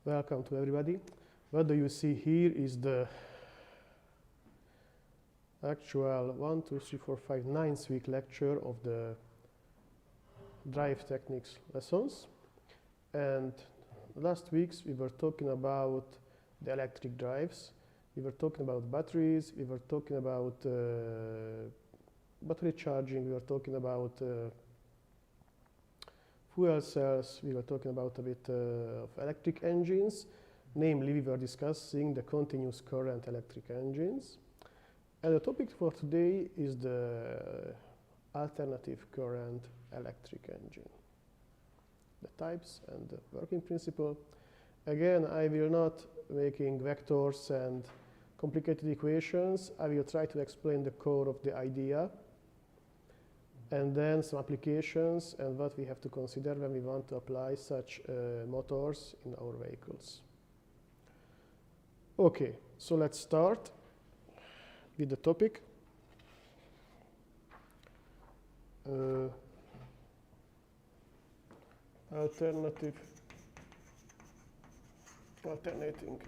Welcome to everybody. What do you see here is the actual 1, 2, 3, 4, 5, 9th week lecture of the drive techniques lessons. And last weeks we were talking about the electric drives. We were talking about batteries. We were talking about battery charging. We were talking about fuel cells. We were talking about a bit of electric engines. Namely, we were discussing the continuous current electric engines. And the topic for today is the alternative current electric engine. The types and the working principle. Again, I will not making vectors and complicated equations. I will try to explain the core of the idea, and then some applications and what we have to consider when we want to apply such motors in our vehicles. Okay, so let's start with the topic. Alternating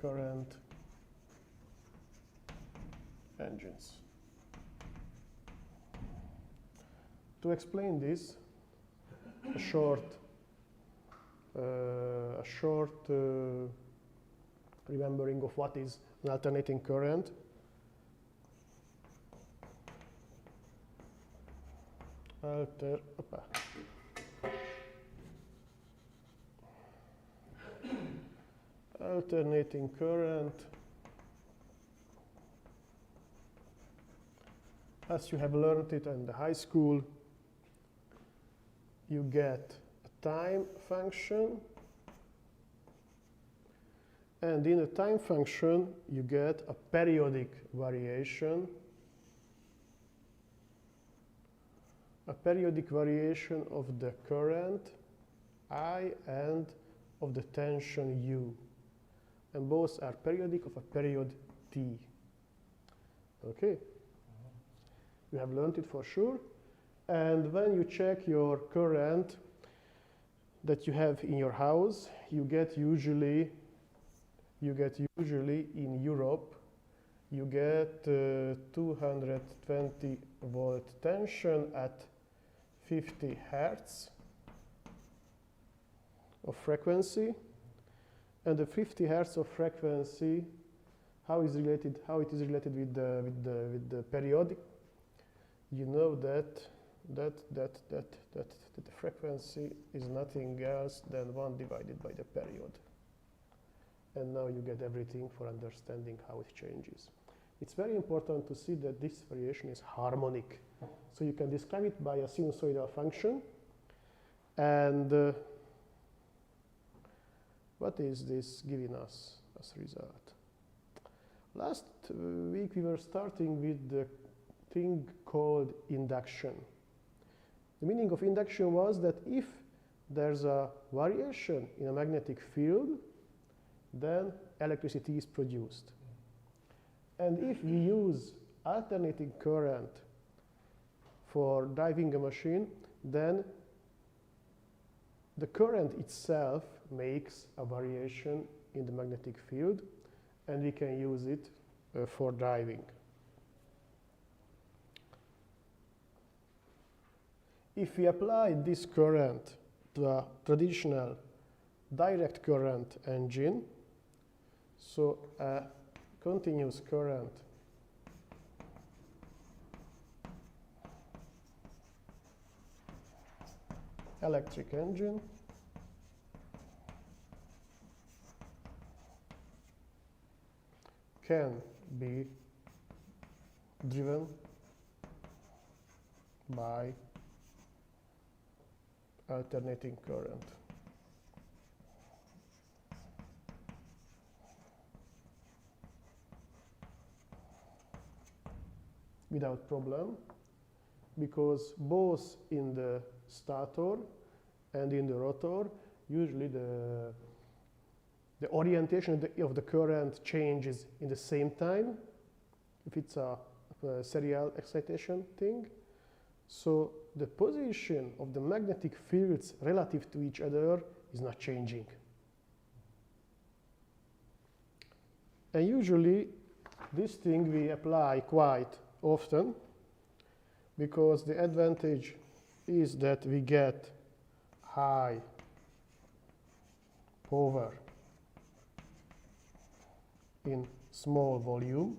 current engines. To explain this, a short remembering of what is an alternating current. Alternating current, as you have learned it in the high school, you get a time function, and in a time function you get a periodic variation, of the current I and of the tension U, and both are periodic of a period T. Okay, you have learned it for sure. And when you check your current that you have in your house, you get usually in Europe, you get 220 volt tension at 50 hertz of frequency. And the 50 hertz of frequency, how it is related with the periodic? You know that the frequency is nothing else than 1 divided by the period. And now you get everything for understanding how it changes. It's very important to see that this variation is harmonic. So you can describe it by a sinusoidal function. And what is this giving us as a result? Last week we were starting with the thing called induction. The meaning of induction was that if there's a variation in a magnetic field, then electricity is produced. And if we use alternating current for driving a machine, then the current itself makes a variation in the magnetic field, and we can use it for driving. If we apply this current to a traditional direct current engine, so a continuous current electric engine can be driven by alternating current. Without problem, because both in the stator and in the rotor, usually the orientation of the current changes in the same time, if it's a serial excitation thing. So the position of the magnetic fields relative to each other is not changing. And usually this thing we apply quite often, because the advantage is that we get high power in small volume.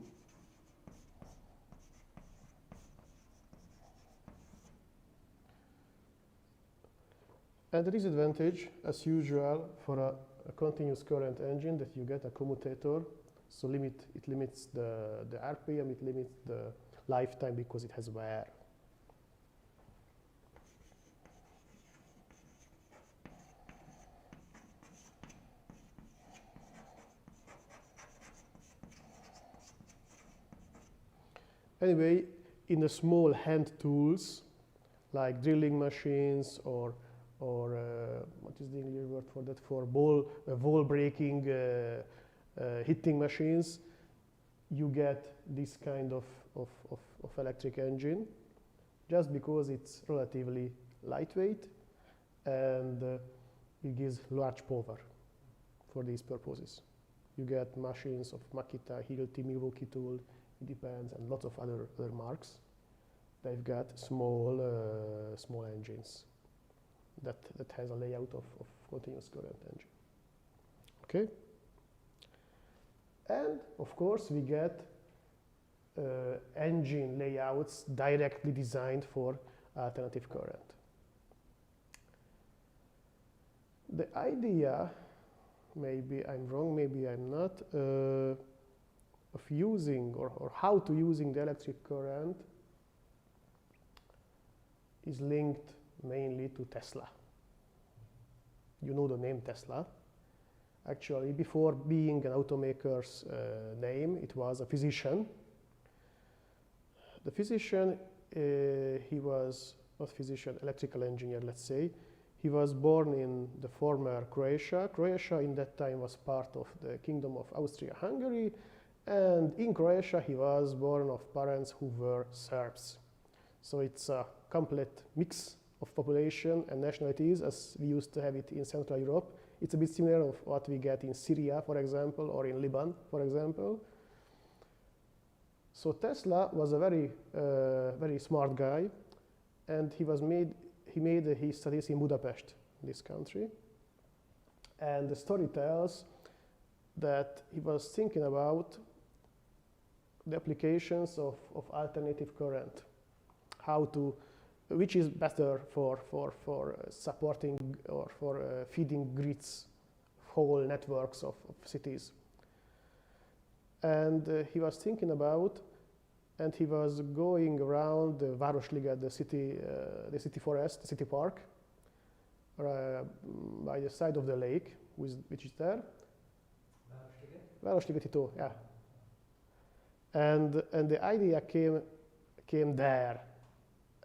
And the disadvantage, as usual, for a continuous current engine, that you get a commutator. So it limits the RPM, it limits the lifetime because it has wear. Anyway, in the small hand tools, like drilling machines or what is the English word for that? For wall breaking, hitting machines, you get this kind of electric engine, just because it's relatively lightweight and it gives large power for these purposes. You get machines of Makita, Hilti, Milwaukee Tool, it depends, and lots of other marks. They've got small engines that has a layout of continuous current engine. Okay. And of course we get engine layouts directly designed for alternative current. The idea, maybe I'm wrong, maybe I'm not, of using or how to using the electric current is linked mainly to Tesla. You know the name Tesla. Actually, before being an automaker's name, it was a physician. The physician, he was not physician, electrical engineer, let's say. He was born in the former Croatia. Croatia in that time was part of the Kingdom of Austria-Hungary. And in Croatia, he was born of parents who were Serbs. So it's a complete mix of population and nationalities, as we used to have it in Central Europe. It's a bit similar of what we get in Syria, for example, or in Lebanon, for example. So Tesla was a very smart guy, and he made his studies in Budapest, this country. And the story tells that he was thinking about the applications of alternative current, which is better for supporting or for feeding grids, whole networks of cities. And he was thinking about, and he was going around the Városliget, the city forest, the city park, by the side of the lake, which is there. Városligeti tó, yeah. And the idea came there.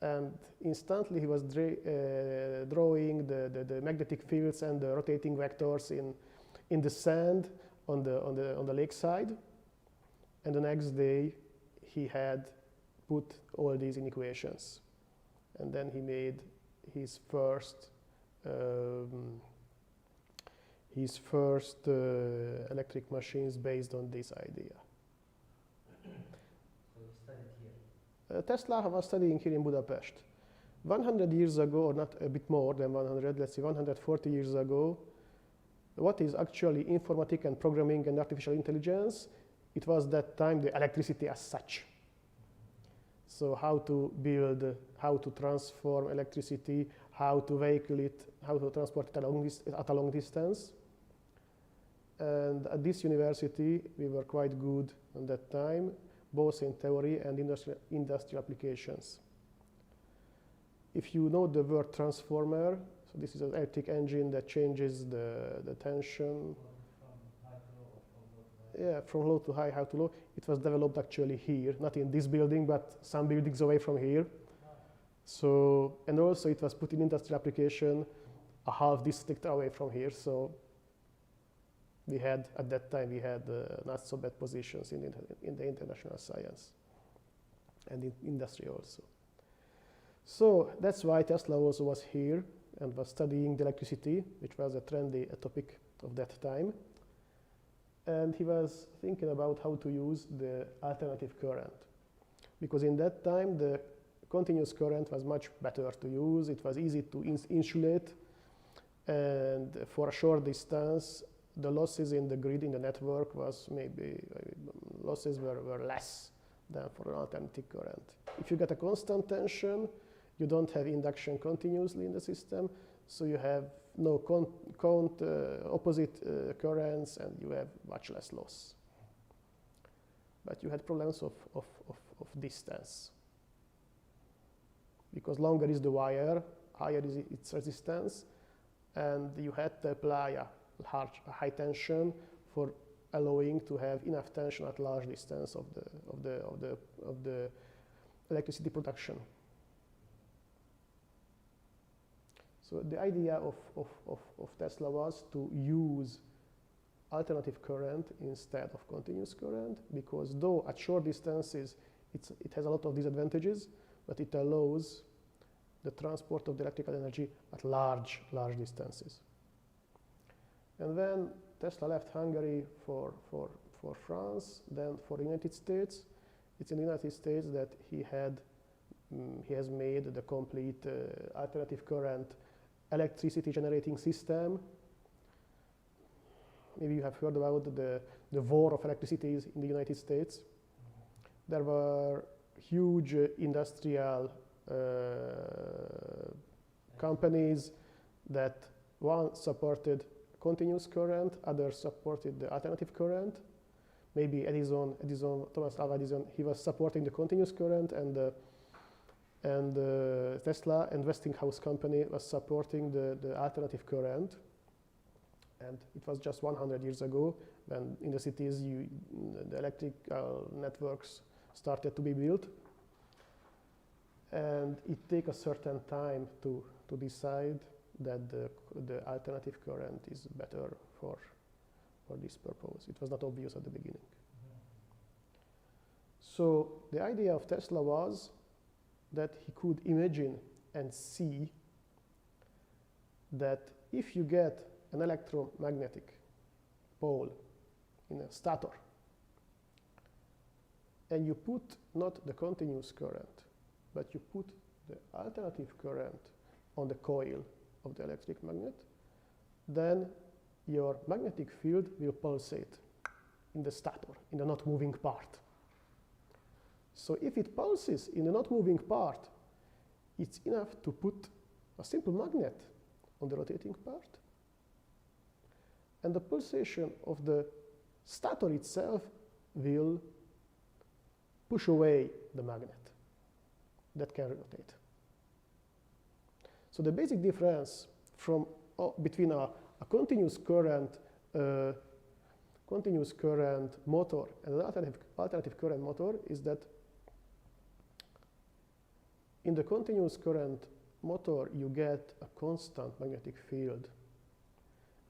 And instantly he was drawing the magnetic fields and the rotating vectors in the sand on the lakeside. And the next day he had put all these in equations. And then he made his first electric machines based on this idea. So he studied here? Tesla was studying here in Budapest. 100 years ago, or not a bit more than 100, let's say 140 years ago, what is actually informatic and programming and artificial intelligence, it was that time the electricity as such. So how to build, how to transform electricity, how to vehicle it, how to transport it at a long distance. And at this university, we were quite good at that time, both in theory and industrial applications. If you know the word transformer, so this is an electric engine that changes the tension. From low to high, high to low. It was developed actually here, not in this building, but some buildings away from here. So, and also it was put in industrial application a half district away from here. So we had, at that time, we had not so bad positions in the international science and in industry also. So that's why Tesla also was here, and was studying the electricity, which was a trendy topic of that time. And he was thinking about how to use the alternative current. Because in that time, the continuous current was much better to use. It was easy to insulate. And for a short distance, the losses in the grid, in the network, was maybe, losses were less than for an alternative current. If you get a constant tension, you don't have induction continuously in the system, so you have no opposite currents, and you have much less loss. But you had problems of distance. Because longer is the wire, higher is its resistance, and you had to apply a high tension for allowing to have enough tension at large distance of the electricity production. So the idea of Tesla was to use alternative current instead of continuous current, because though at short distances it has a lot of disadvantages, but it allows the transport of the electrical energy at large distances. And when Tesla left Hungary for France, then for the United States, it's in the United States that he has made the complete alternative current electricity generating system. Maybe you have heard about the war of electricities in the United States. There were huge industrial companies that one supported continuous current, others supported the alternative current. Maybe Thomas Alva Edison, he was supporting the continuous current, and Tesla and Westinghouse company was supporting the alternative current. And it was just 100 years ago when in the cities the electrical networks started to be built. And it takes a certain time to decide that the alternative current is better for this purpose. It was not obvious at the beginning. So the idea of Tesla was that he could imagine and see that if you get an electromagnetic pole in a stator and you put not the continuous current, but you put the alternative current on the coil of the electric magnet, then your magnetic field will pulsate in the stator, in the not moving part. So if it pulses in the not moving part, it's enough to put a simple magnet on the rotating part. And the pulsation of the stator itself will push away the magnet that can rotate. So the basic difference between a continuous current motor and an alternative current motor is that in the continuous current motor you get a constant magnetic field,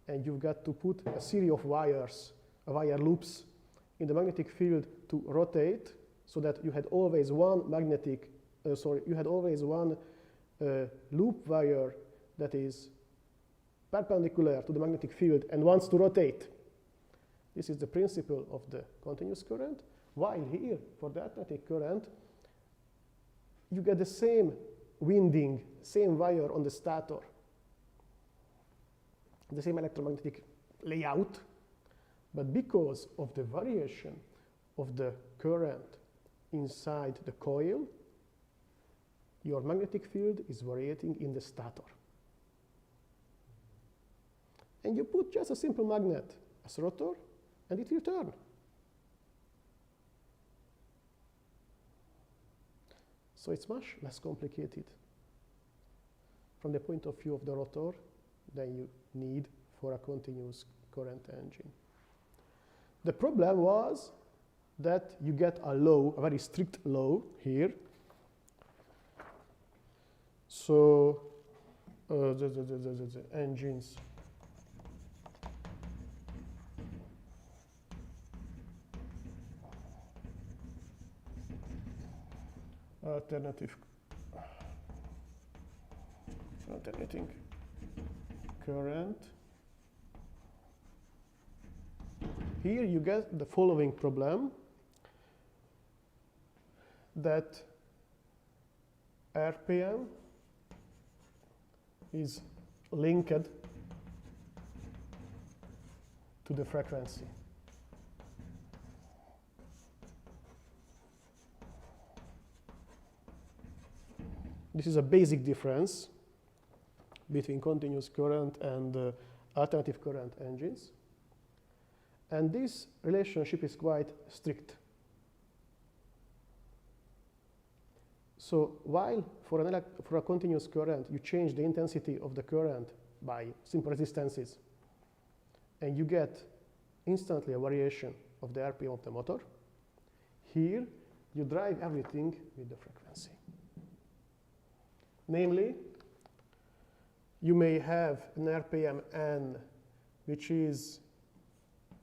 and you've got to put a series of wire loops in the magnetic field to rotate, so that you had always one loop wire that is perpendicular to the magnetic field and wants to rotate. This is the principle of the continuous current. While here, for the alternative current, you get the same winding, same wire on the stator, the same electromagnetic layout, but because of the variation of the current inside the coil, your magnetic field is varying in the stator. And you put just a simple magnet as a rotor, and it will turn. So it's much less complicated from the point of view of the rotor than you need for a continuous current engine. The problem was that you get a law, a very strict law here. So the engines alternating current. Here you get the following problem, that RPM is linked to the frequency. This is a basic difference between continuous current and alternative current engines. And this relationship is quite strict. So while for a continuous current, you change the intensity of the current by simple resistances, and you get instantly a variation of the RPM of the motor, here you drive everything with the frequency. Namely, you may have an RPM n which is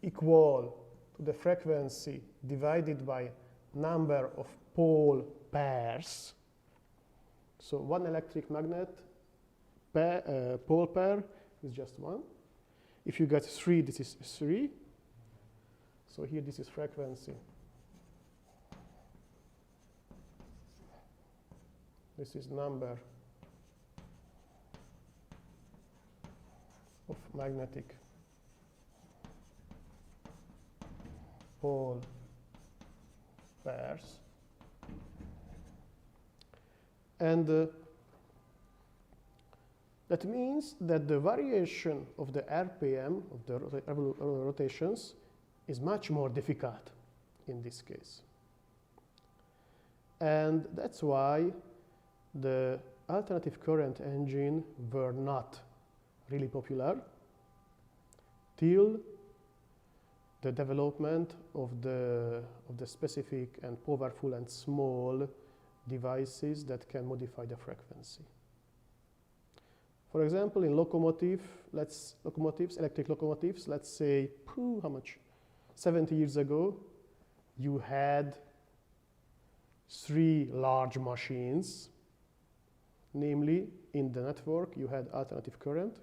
equal to the frequency divided by number of pole pairs. So one electric magnet pole pair is just one. If you get 3, this is 3. So here this is frequency. This is number of magnetic pole pairs. And that means that the variation of the RPM, of the rotations, is much more difficult in this case. And that's why the alternative current engine were not really popular till the development of the specific and powerful and small devices that can modify the frequency. For example, in electric locomotives, let's say, how much? 70 years ago, you had 3 large machines. Namely, in the network, you had alternative current.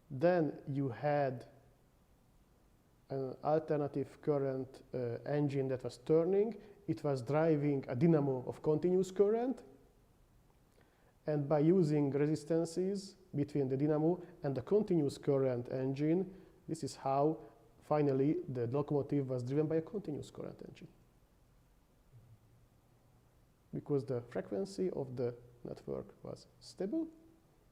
Then you had an alternative current engine that was turning. It was driving a dynamo of continuous current. And by using resistances between the dynamo and the continuous current engine, this is how finally the locomotive was driven by a continuous current engine. Because the frequency of the network was stable,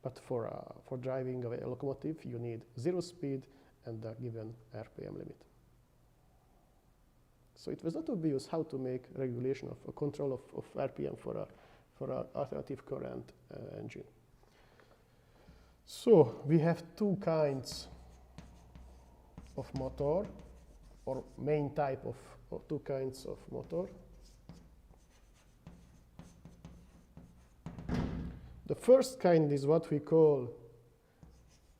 but for driving a locomotive, you need 0 speed and a given RPM limit. So it was not obvious how to make regulation of a control of RPM for an alternative current engine. So we have 2 kinds of motor, or main type of 2 kinds of motor. The first kind is what we call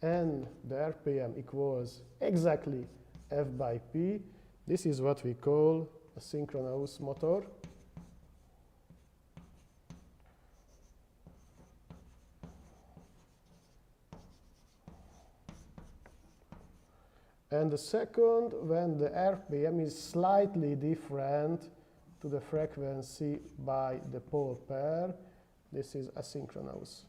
N, the RPM equals exactly F by P. This is what we call a synchronous motor. And the second, when the RPM is slightly different to the frequency by the pole pair, this is asynchronous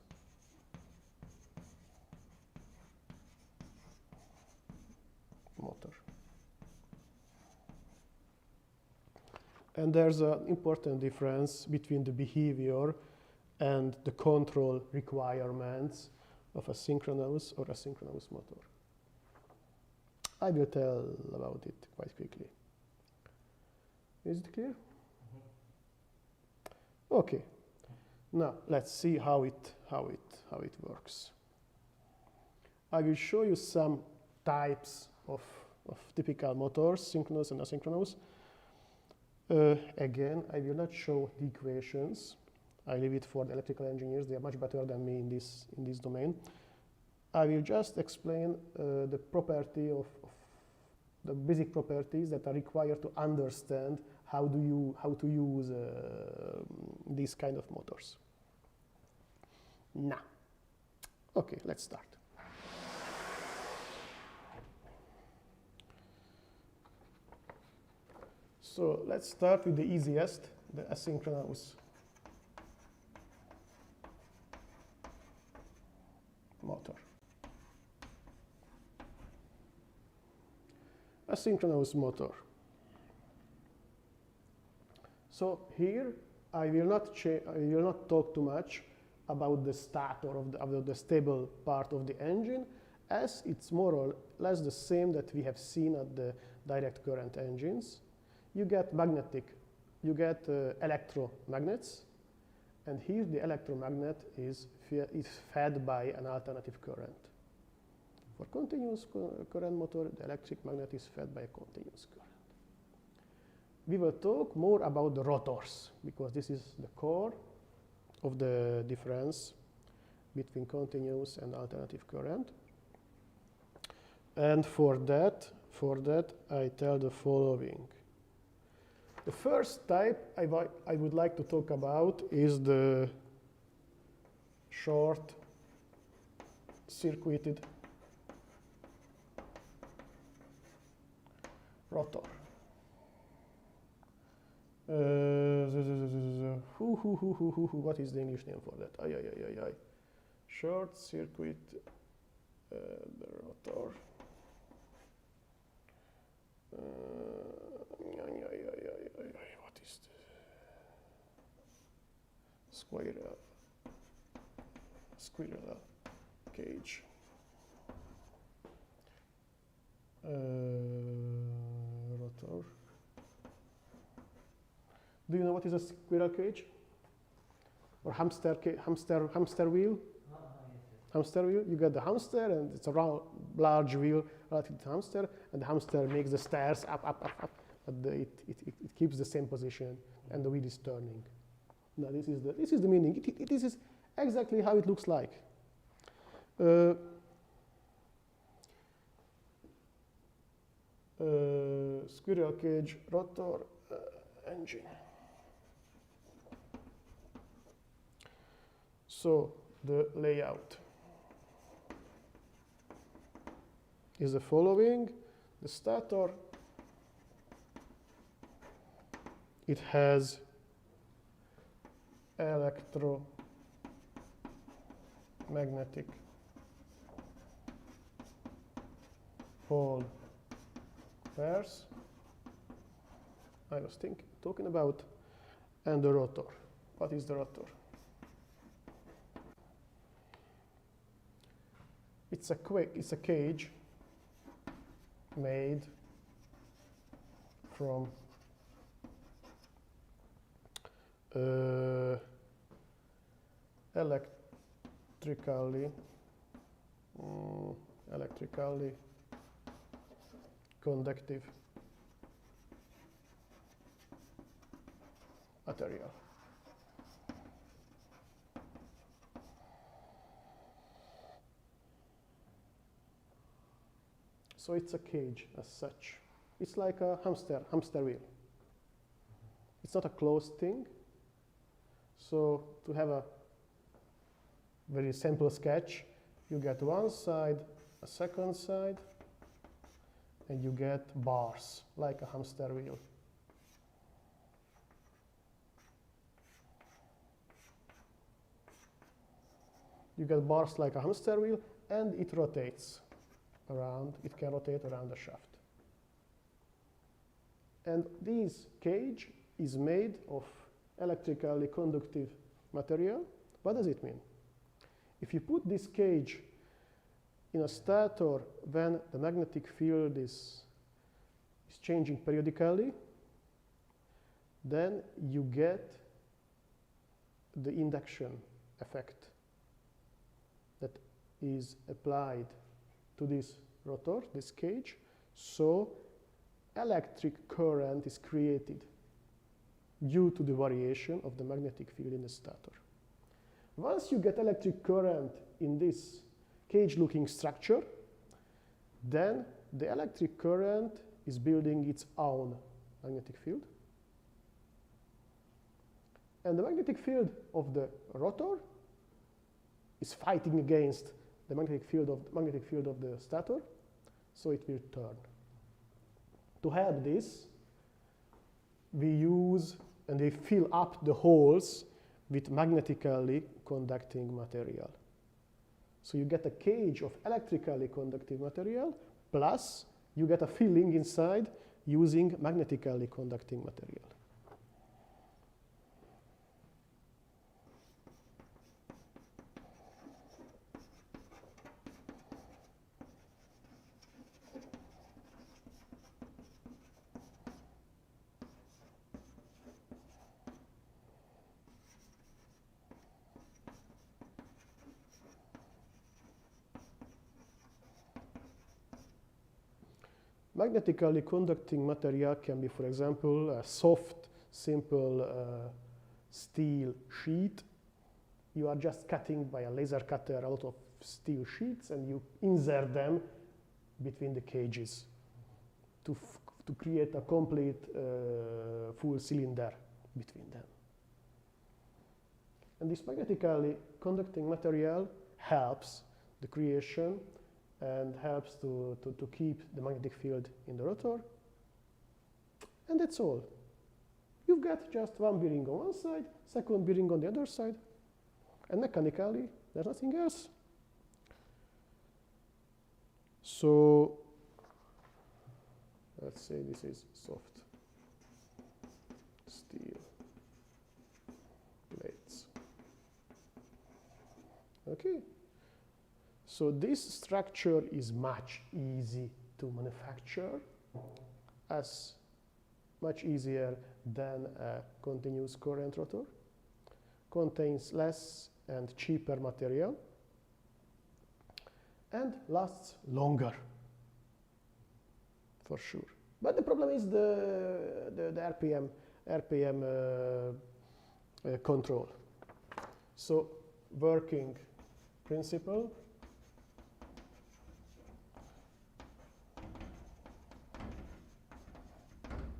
motor. And there's an important difference between the behavior and the control requirements of a synchronous or asynchronous motor. I will tell about it quite quickly. Is it clear? Mm-hmm. Okay. Now let's see how it works. I will show you some types of typical motors, synchronous and asynchronous. Again, I will not show the equations. I leave it for the electrical engineers. They are much better than me in this domain. I will just explain the property of the basic properties that are required to understand how to use these kind of motors. Now, okay, let's start. So let's start with the easiest, the asynchronous motor. Asynchronous motor. So here I will not talk too much about the stator of the stable part of the engine, as it's more or less the same that we have seen at the direct current engines. You get electromagnets, and here the electromagnet is fed by an alternative current. For continuous current motor, the electric magnet is fed by a continuous current. We will talk more about the rotors, because this is the core of the difference between continuous and alternative current. And for that, I tell the following. The first type I would like to talk about is the short circuited rotor. What is the English name for that? Short circuit the rotor. What is the squirrel cage? Rotor. Do you know what is a squirrel cage? Or hamster wheel? Yes. Hamster wheel. You get the hamster, and it's a round, large wheel relative to the hamster, and the hamster makes the stairs up, but it keeps the same position, and the wheel is turning. Now this is the meaning. This is exactly how it looks like. Squirrel cage rotor engine. So the layout is the following. The stator, it has electromagnetic pole pairs I was talking about, and the rotor. What is the rotor? It's a cage made from electrically conductive material. So it's a cage as such. It's like a hamster wheel. It's not a closed thing. So to have a very simple sketch, you get one side, a second side, and you get bars like a hamster wheel. You get bars like a hamster wheel, and it rotates around. It can rotate around the shaft. And this cage is made of electrically conductive material. What does it mean? If you put this cage in a stator when the magnetic field is changing periodically, then you get the induction effect that is applied to this rotor, this cage. So electric current is created due to the variation of the magnetic field in the stator. Once you get electric current in this cage-looking structure, then the electric current is building its own magnetic field. And the magnetic field of the rotor is fighting against the magnetic field of the stator, so it will turn. To help this, we use and they fill up the holes with magnetically conducting material. So you get a cage of electrically conductive material, plus you get a filling inside using magnetically conducting material. Magnetically conducting material can be, for example, a soft, simple steel sheet. You are just cutting by a laser cutter a lot of steel sheets, and you insert them between the cages to create a complete full cylinder between them. And this magnetically conducting material helps the creation and helps to keep the magnetic field in the rotor. And that's all. You've got just one bearing on one side, second bearing on the other side, and mechanically, there's nothing else. So, let's say this is soft steel plates. Okay. So this structure is much easy to manufacture, as much easier than a continuous current rotor, contains less and cheaper material, and lasts longer, for sure. But the problem is the RPM control. So working principle.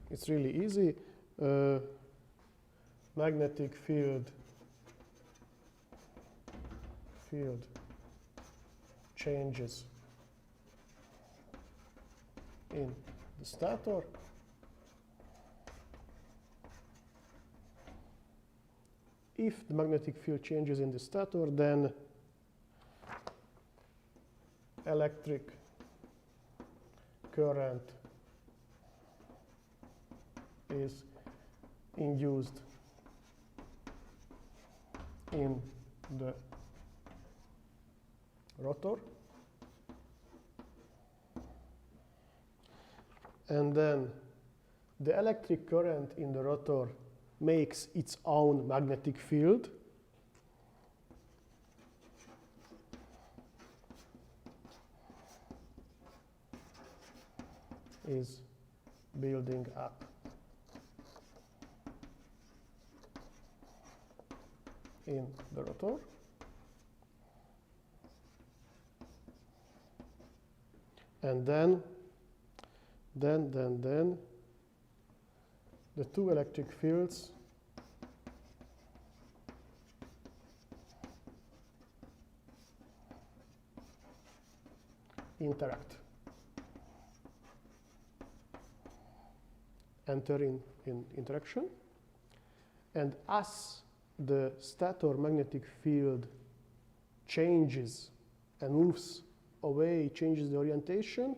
It's really easy. Magnetic field changes in the stator. If the magnetic field changes in the stator, then electric current is induced in the rotor, and then the electric current in the rotor makes its own magnetic field, is building up in the rotor, and then the two electric fields interact, enter in interaction, and as the stator magnetic field changes and moves away, changes the orientation,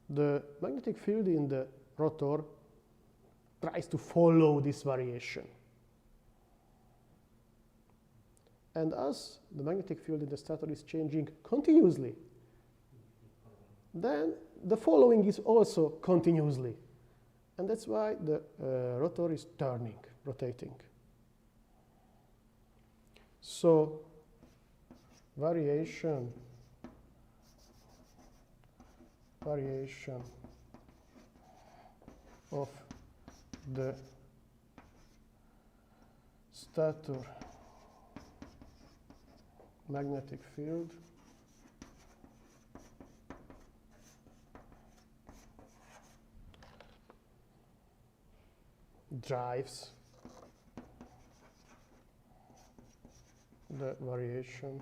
the magnetic field in the rotor tries to follow this variation. And as the magnetic field in the stator is changing continuously, then the following is also continuously. And that's why the rotor is turning, rotating. So variation of the stator magnetic field drives the variation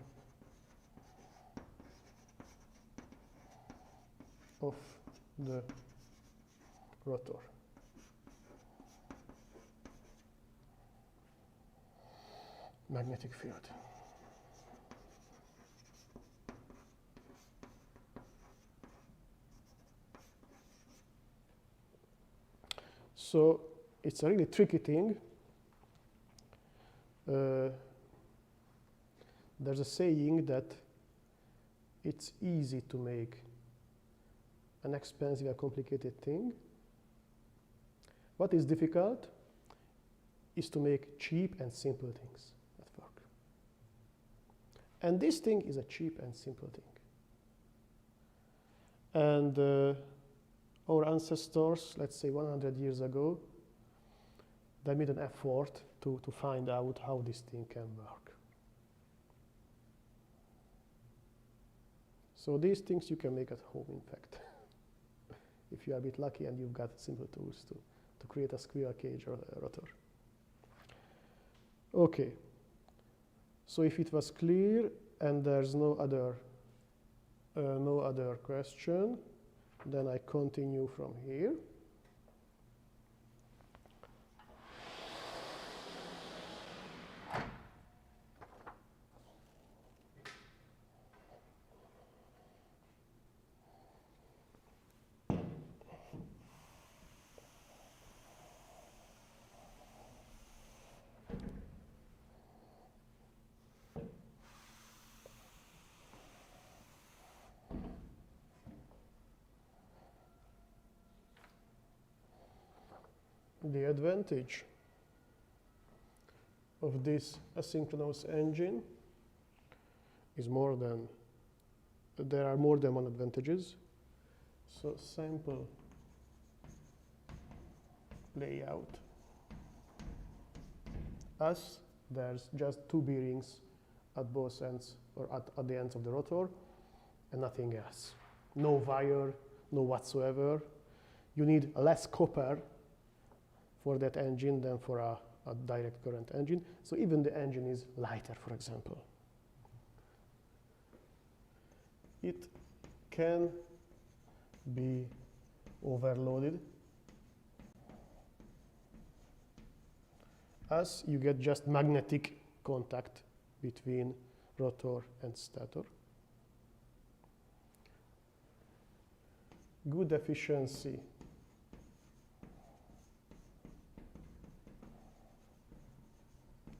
of the rotor. magnetic field. So it's a really tricky thing. There's a saying that it's easy to make an expensive and complicated thing. What is difficult is to make cheap and simple things that work. And this thing is a cheap and simple thing. And our ancestors, let's say 100 years ago, they made an effort to find out how this thing can work. So these things you can make at home, in fact, if you are a bit lucky and you've got simple tools to create a squirrel cage or a rotor. Okay, so if it was clear and there's no other question, then I continue from here. The advantage of this asynchronous engine is there are more than one advantages. So sample layout. As there's just two bearings at both ends or at the ends of the rotor and nothing else. No wire, no whatsoever. You need less copper for that engine than for a direct current engine. So even the engine is lighter, for example. It can be overloaded as you get just magnetic contact between rotor and stator. Good efficiency.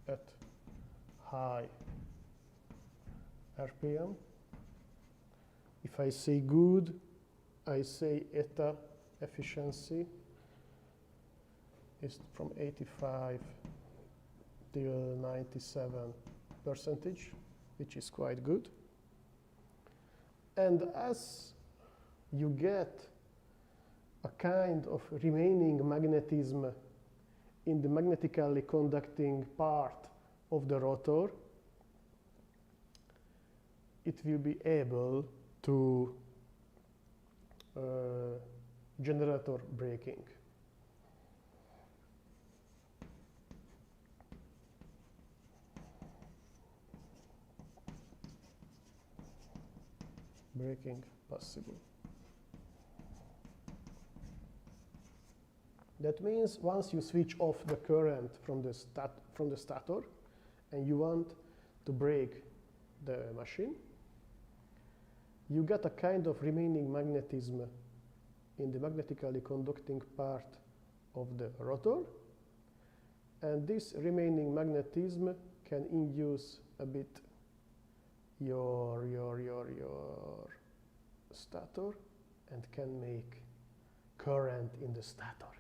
At high RPM. If I say good, I say eta efficiency is from 85 till 97%, which is quite good. And as you get a kind of remaining magnetism in the magnetically conducting part of the rotor, it will be able to generator braking. Braking possible. That means once you switch off the current from the stator and you want to brake the machine, you get a kind of remaining magnetism in the magnetically conducting part of the rotor, and this remaining magnetism can induce a bit your stator and can make current in the stator.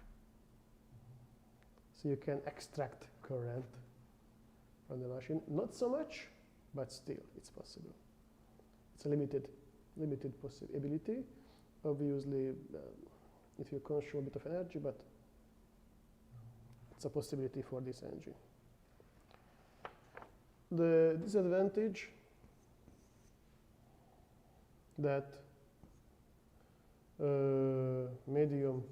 So you can extract current from the machine. Not so much, but still it's possible. It's a limited possibility. Obviously, if you consume a bit of energy, but it's a possibility for this engine. The disadvantage that medium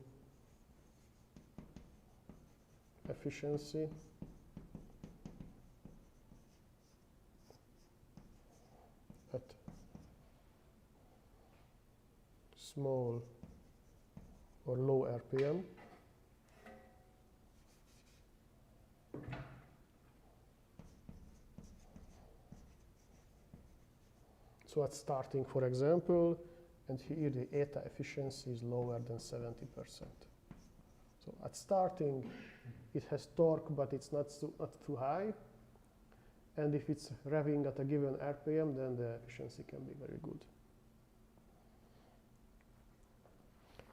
efficiency at small or low RPM So at starting, for example, and here the eta efficiency is lower than 70%. So at starting, it has torque, but it's not too high. And if it's revving at a given RPM, then the efficiency can be very good.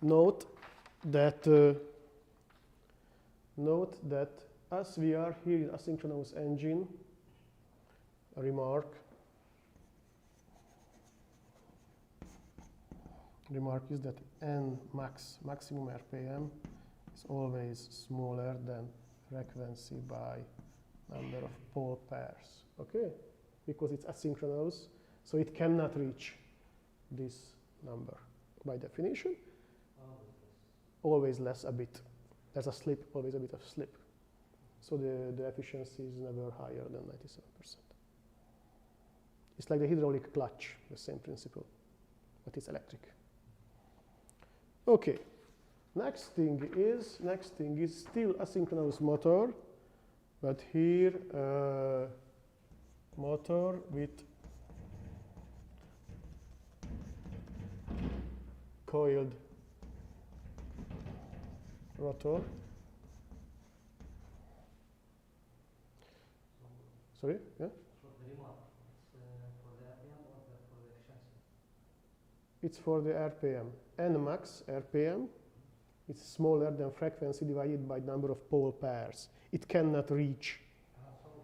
Note that as we are here in asynchronous engine, a remark is that n maximum RPM is always smaller than frequency by number of pole pairs, okay? Because it's asynchronous, so it cannot reach this number by definition. Always less a bit. There's a slip, always a bit of slip. So the efficiency is never higher than 97%. It's like the hydraulic clutch, the same principle, but it's electric. Okay, next thing is still asynchronous motor, but here motor with coiled rotor. Sorry? Yeah? For the remark, it's for the RPM or for the efficiency? It's for the RPM. N max RPM is smaller than frequency divided by number of pole pairs. It cannot reach. So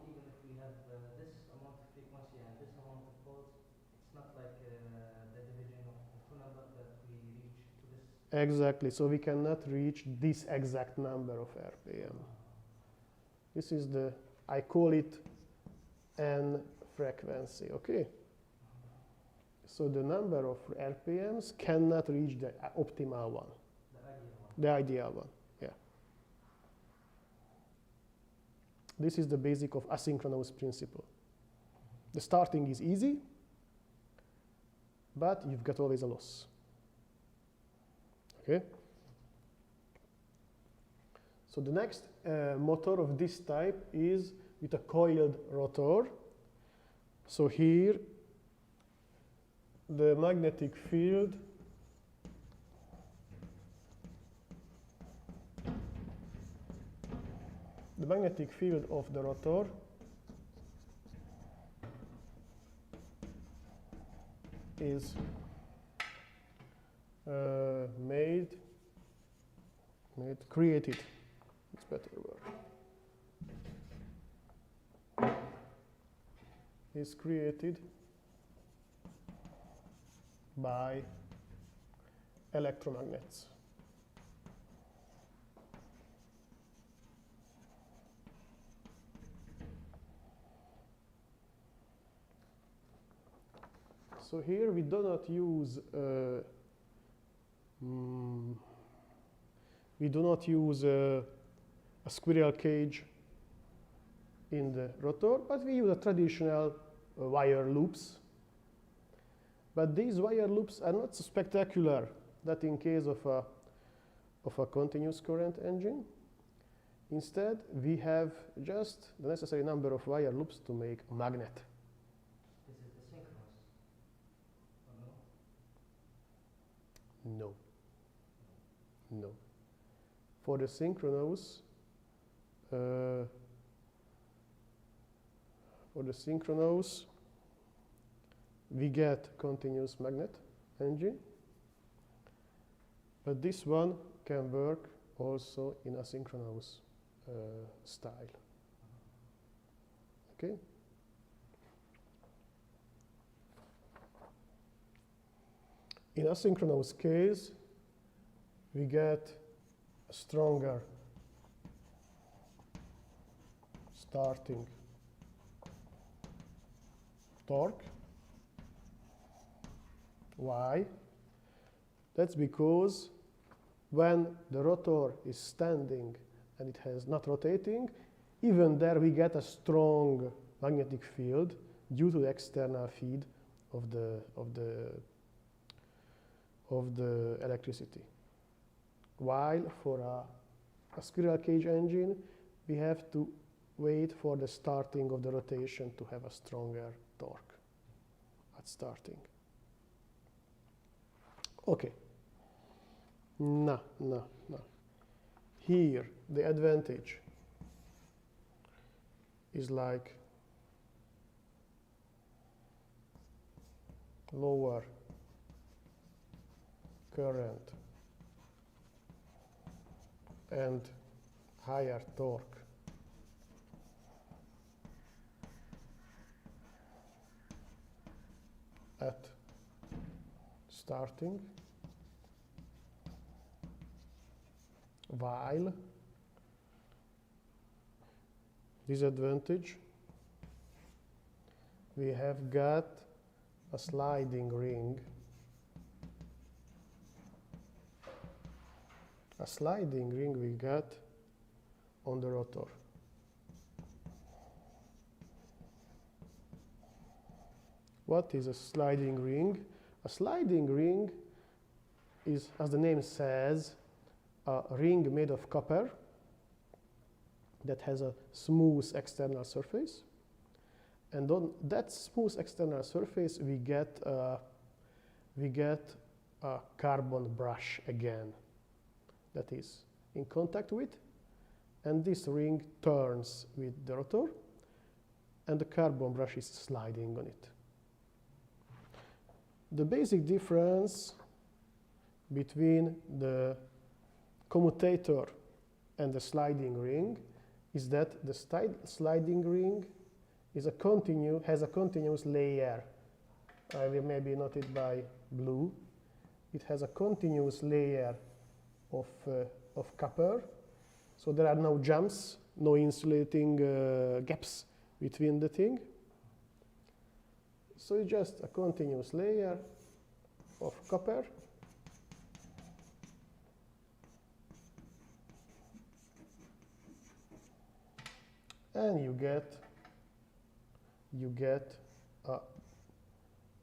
even if we have this amount of frequency and this amount of poles, it's not like the division of the two numbers that we reach to this? Exactly. So we cannot reach this exact number of RPM. This is the, I call it N frequency, okay? So the number of RPMs cannot reach the optimal one. The ideal one, yeah. This is the basic of asynchronous principle. The starting is easy, but you've got always a loss. Okay? So the next motor of this type is with a coiled rotor. So here, the magnetic field of the rotor is created. It's better word. Is created by electromagnets. So here we do not use a squirrel cage in the rotor, but we use a traditional wire loops. But these wire loops are not so spectacular that in case of a continuous current engine. Instead, we have just the necessary number of wire loops to make a magnet. This is the synchronous, or no? No. No. For the synchronous, we get continuous magnet engine, but this one can work also in asynchronous style. Okay? In asynchronous case, we get a stronger starting torque. Why? That's because when the rotor is standing and it has not rotating, even there we get a strong magnetic field due to the external feed of the electricity. While for a squirrel cage engine, we have to wait for the starting of the rotation to have a stronger torque. at starting. Okay. No. Here, the advantage is like lower current and higher torque. At starting, while disadvantage, we have got a sliding ring. A sliding ring we got on the rotor. What is a sliding ring? A sliding ring is, as the name says, a ring made of copper that has a smooth external surface. And on that smooth external surface, we get a carbon brush again that is in contact with. And this ring turns with the rotor, and the carbon brush is sliding on it. The basic difference between the commutator and the sliding ring is that the sliding ring is has a continuous layer. I will maybe note it by blue. It has a continuous layer of copper, so there are no jumps, no insulating gaps between the thing. So it's just a continuous layer of copper. And you get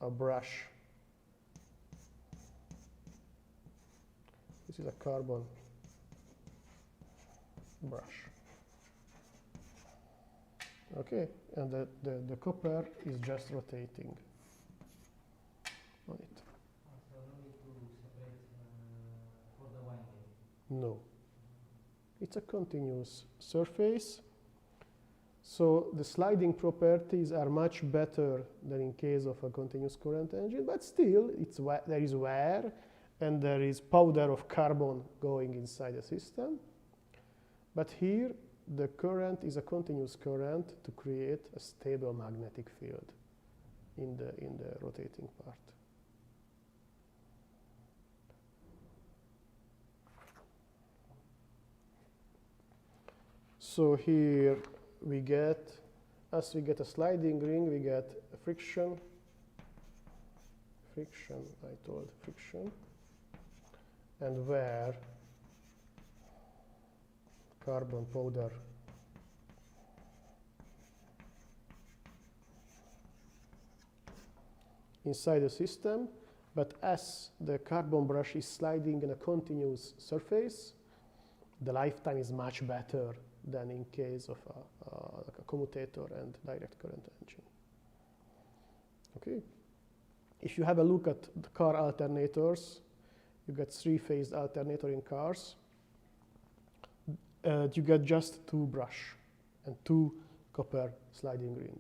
a brush. This is a carbon brush. Okay, and the copper is just rotating on it. So no need to separate for the winding? No. It's a continuous surface. So the sliding properties are much better than in case of a continuous current engine, but still there is wear and there is powder of carbon going inside the system. But here, the current is a continuous current to create a stable magnetic field in the rotating part. So here we get, as we get a sliding ring, we get a friction, and wear, carbon powder. Inside the system, but as the carbon brush is sliding in a continuous surface, the lifetime is much better than in case of like a commutator and direct current engine. Okay. If you have a look at the car alternators, you get three-phase alternator in cars. You get just two brush and two copper sliding ring.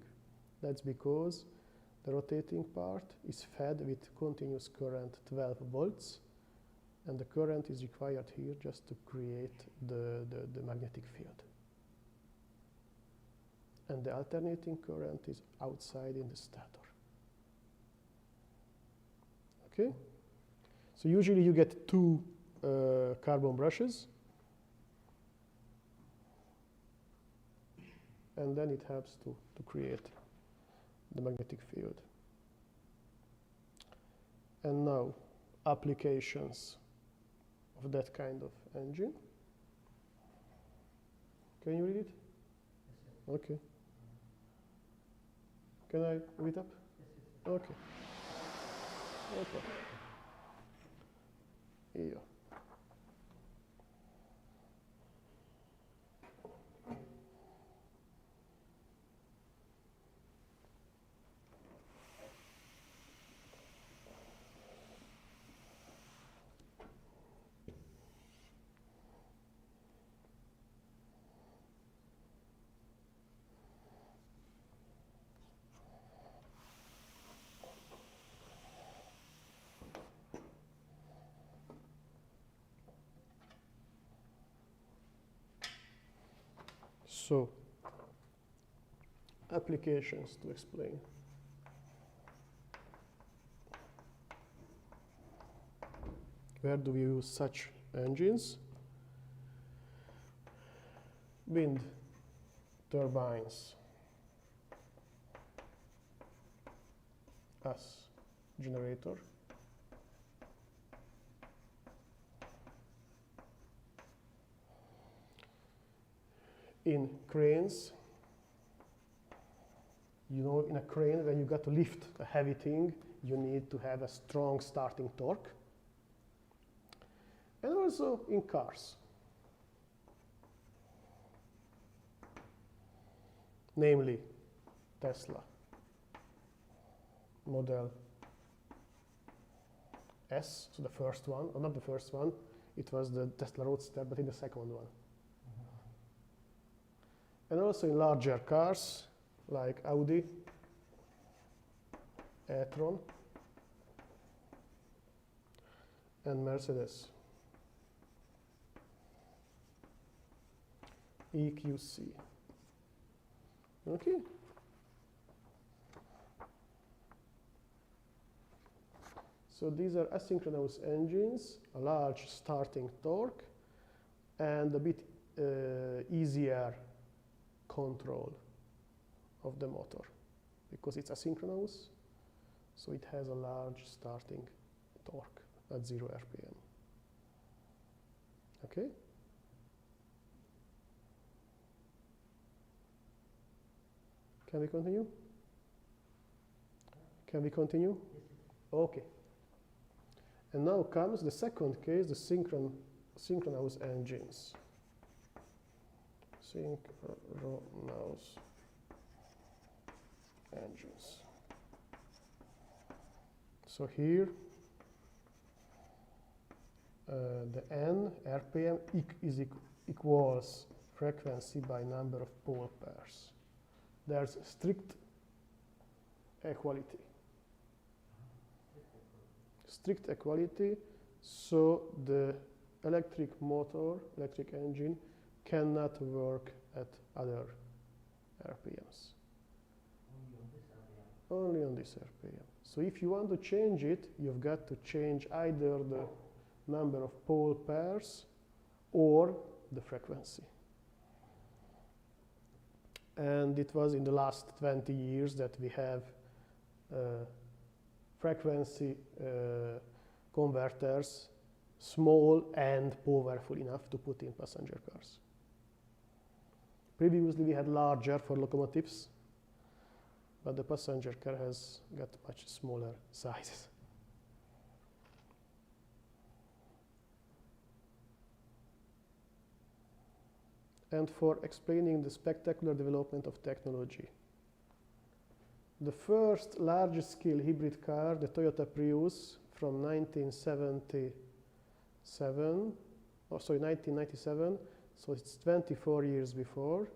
That's because the rotating part is fed with continuous current 12 volts, and the current is required here just to create the magnetic field. And the alternating current is outside in the stator. Okay? So usually you get two carbon brushes, and then it helps to create the magnetic field. And now, applications of that kind of engine. Can you read it? Yes, Okay. Can I read up? yes. Okay. Okay. Yeah. So, applications to explain. Where do we use such engines? Wind turbines as generator. In cranes, you know, in a crane, when you got to lift a heavy thing, you need to have a strong starting torque. And also in cars. Namely, Tesla Model S, so the first one, or not the first one, it was the Tesla Roadster, but in the second one. And also in larger cars, like Audi, e-tron, and Mercedes, EQC. Okay. So these are asynchronous engines, a large starting torque, and a bit easier control of the motor because it's asynchronous, so it has a large starting torque at 0 RPM. Okay? Can we continue? Can we continue? Okay. And now comes the second case, the synchronous engines. Synchronous engines. So here, the N RPM equals frequency by number of pole pairs. There's strict equality. Strict equality, so the electric motor, electric engine, cannot work at other RPMs. Only on this RPM. So if you want to change it, you've got to change either the number of pole pairs or the frequency. And it was in the last 20 years that we have frequency converters, small and powerful enough to put in passenger cars. Previously we had larger for locomotives, but the passenger car has got much smaller sizes. And for explaining the spectacular development of technology. The first large-scale hybrid car, the Toyota Prius from 1997, so it's 24 years before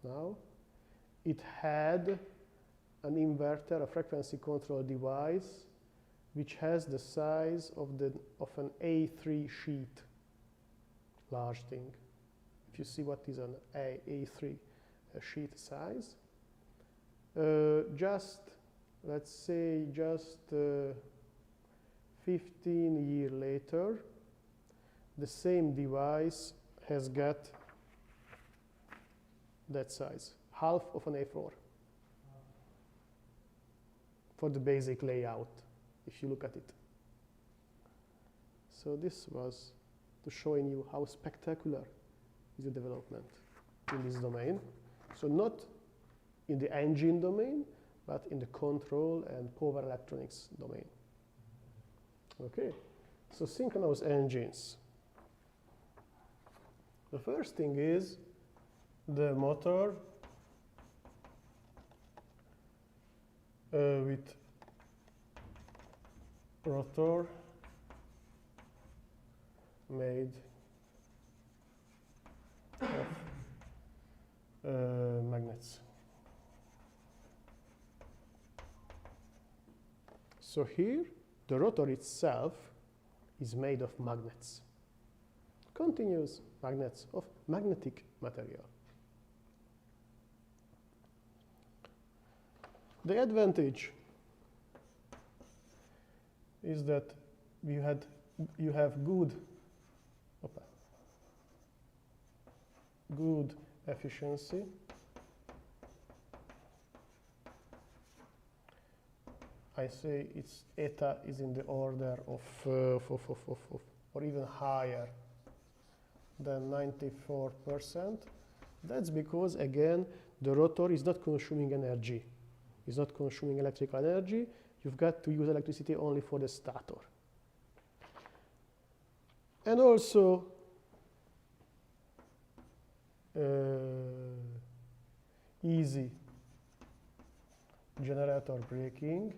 now. It had an inverter, a frequency control device, which has the size of an A3 sheet, large thing. If you see what is an A3 sheet size, let's say 15 years later, the same device has got that size, half of an A4 for the basic layout, if you look at it. So this was to showing you how spectacular is the development in this domain. So not in the engine domain, but in the control and power electronics domain. Okay, so synchronous engines. The first thing is the motor with rotor made of magnets. So here, the rotor itself is made of magnets, continuous magnets of magnetic material. The advantage is that you have good efficiency. I say its eta is in the order of or even higher than 94%. That's because, again, the rotor is not consuming energy. It's not consuming electrical energy. You've got to use electricity only for the stator. And also, easy generator braking.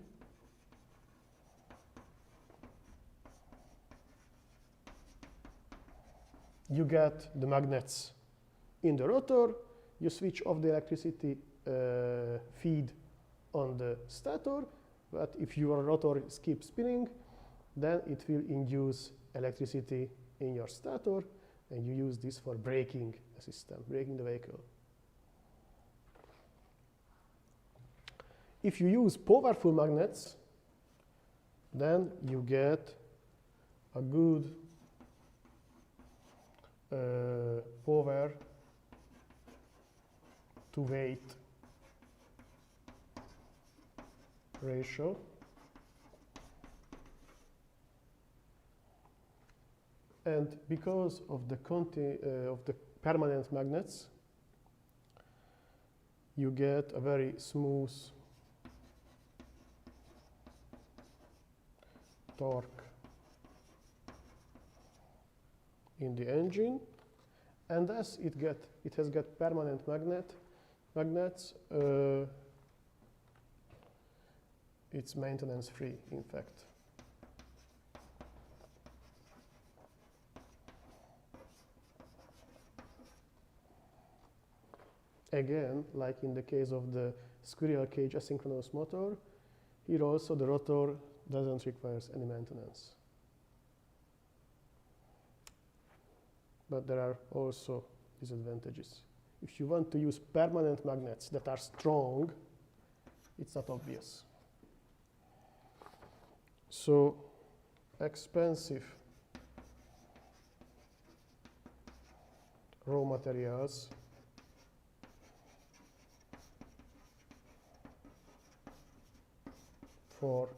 You get the magnets in the rotor, you switch off the electricity feed on the stator, but if your rotor keeps spinning, then it will induce electricity in your stator, and you use this for braking the system, braking the vehicle. If you use powerful magnets, then you get a good power to weight ratio. And because of the permanent magnets, you get a very smooth torque in the engine, and as it has got permanent magnets, it's maintenance free, in fact. Again, like in the case of the squirrel cage asynchronous motor, here also the rotor doesn't require any maintenance. But there are also disadvantages. If you want to use permanent magnets that are strong, it's not obvious. So expensive raw materials for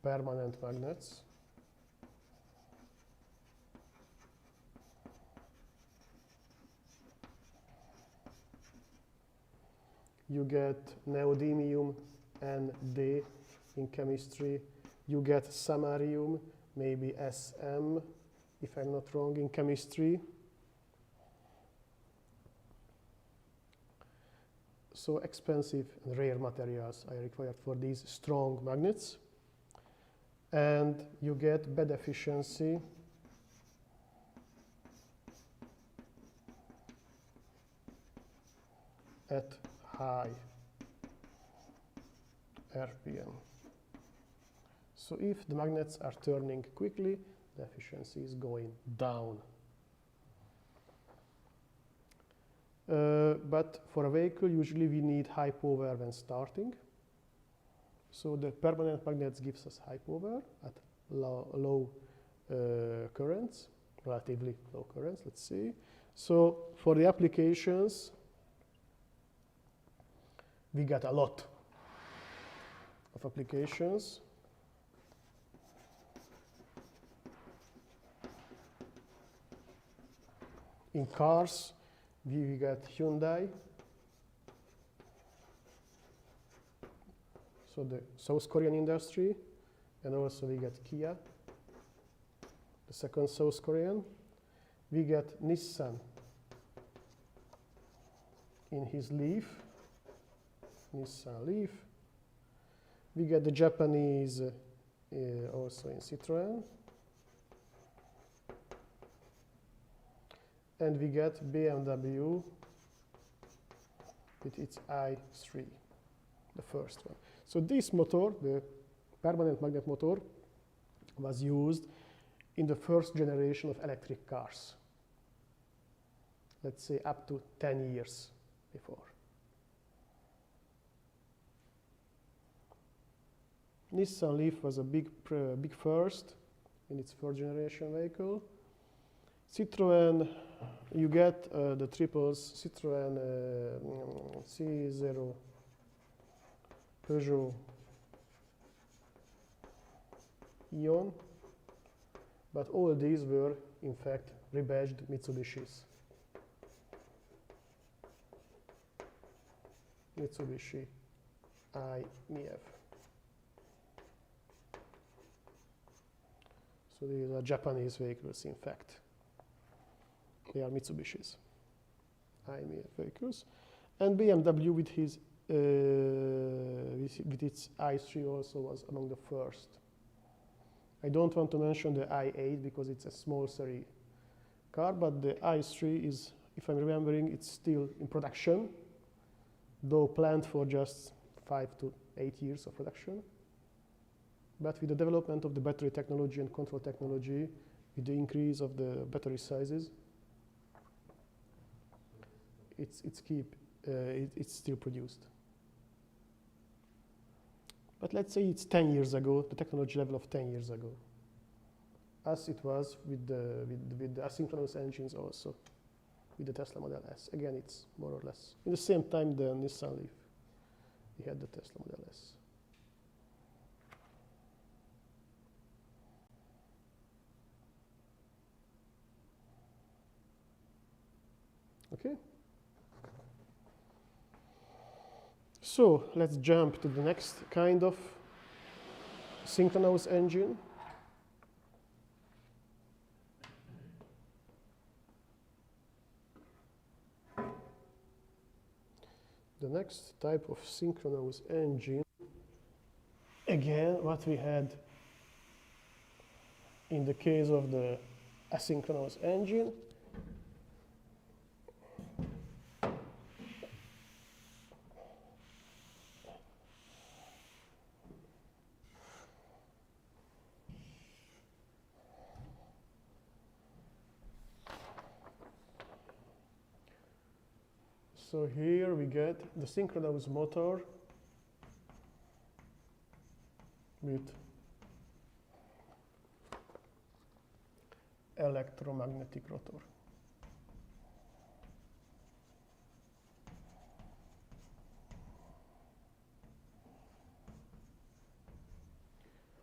permanent magnets. You get neodymium and D in chemistry. You get samarium, maybe SM, if I'm not wrong, in chemistry. So expensive and rare materials are required for these strong magnets. And you get bad efficiency at high RPM. So if the magnets are turning quickly, the efficiency is going down. But for a vehicle, usually we need high power when starting. So the permanent magnets gives us high power at low currents, relatively low currents, let's see. So for the applications, we got a lot of applications. In cars, we got Hyundai, so the South Korean industry, and also we got Kia, the second South Korean. We got Nissan in his Leaf, Nissan Leaf. We got the Japanese also in Citroën. And we get BMW with its i3, the first one. So this motor, the permanent magnet motor, was used in the first generation of electric cars. Let's say up to 10 years before. Nissan Leaf was a big first in its third generation vehicle. Citroën, you get the triples, Citroën C0, Peugeot, Ion, but all these were in fact rebadged Mitsubishis. Mitsubishi IMF. So these are Japanese vehicles, in fact. They are Mitsubishis, IMF vehicles. And BMW with his with its i3 also was among the first. I don't want to mention the i8 because it's a small series car, but the i3 is, if I'm remembering, it's still in production, though planned for just 5 to 8 years of production. But with the development of the battery technology and control technology, with the increase of the battery sizes, it's still produced. But let's say it's 10 years ago, the technology level of 10 years ago, as it was with the asynchronous engines also, with the Tesla Model S. Again, it's more or less in the same time the Nissan Leaf. We had the Tesla Model S. Okay. So let's jump to the next kind of synchronous engine. The next type of synchronous engine, again, what we had in the case of the asynchronous engine, so here we get the synchronous motor with electromagnetic rotor.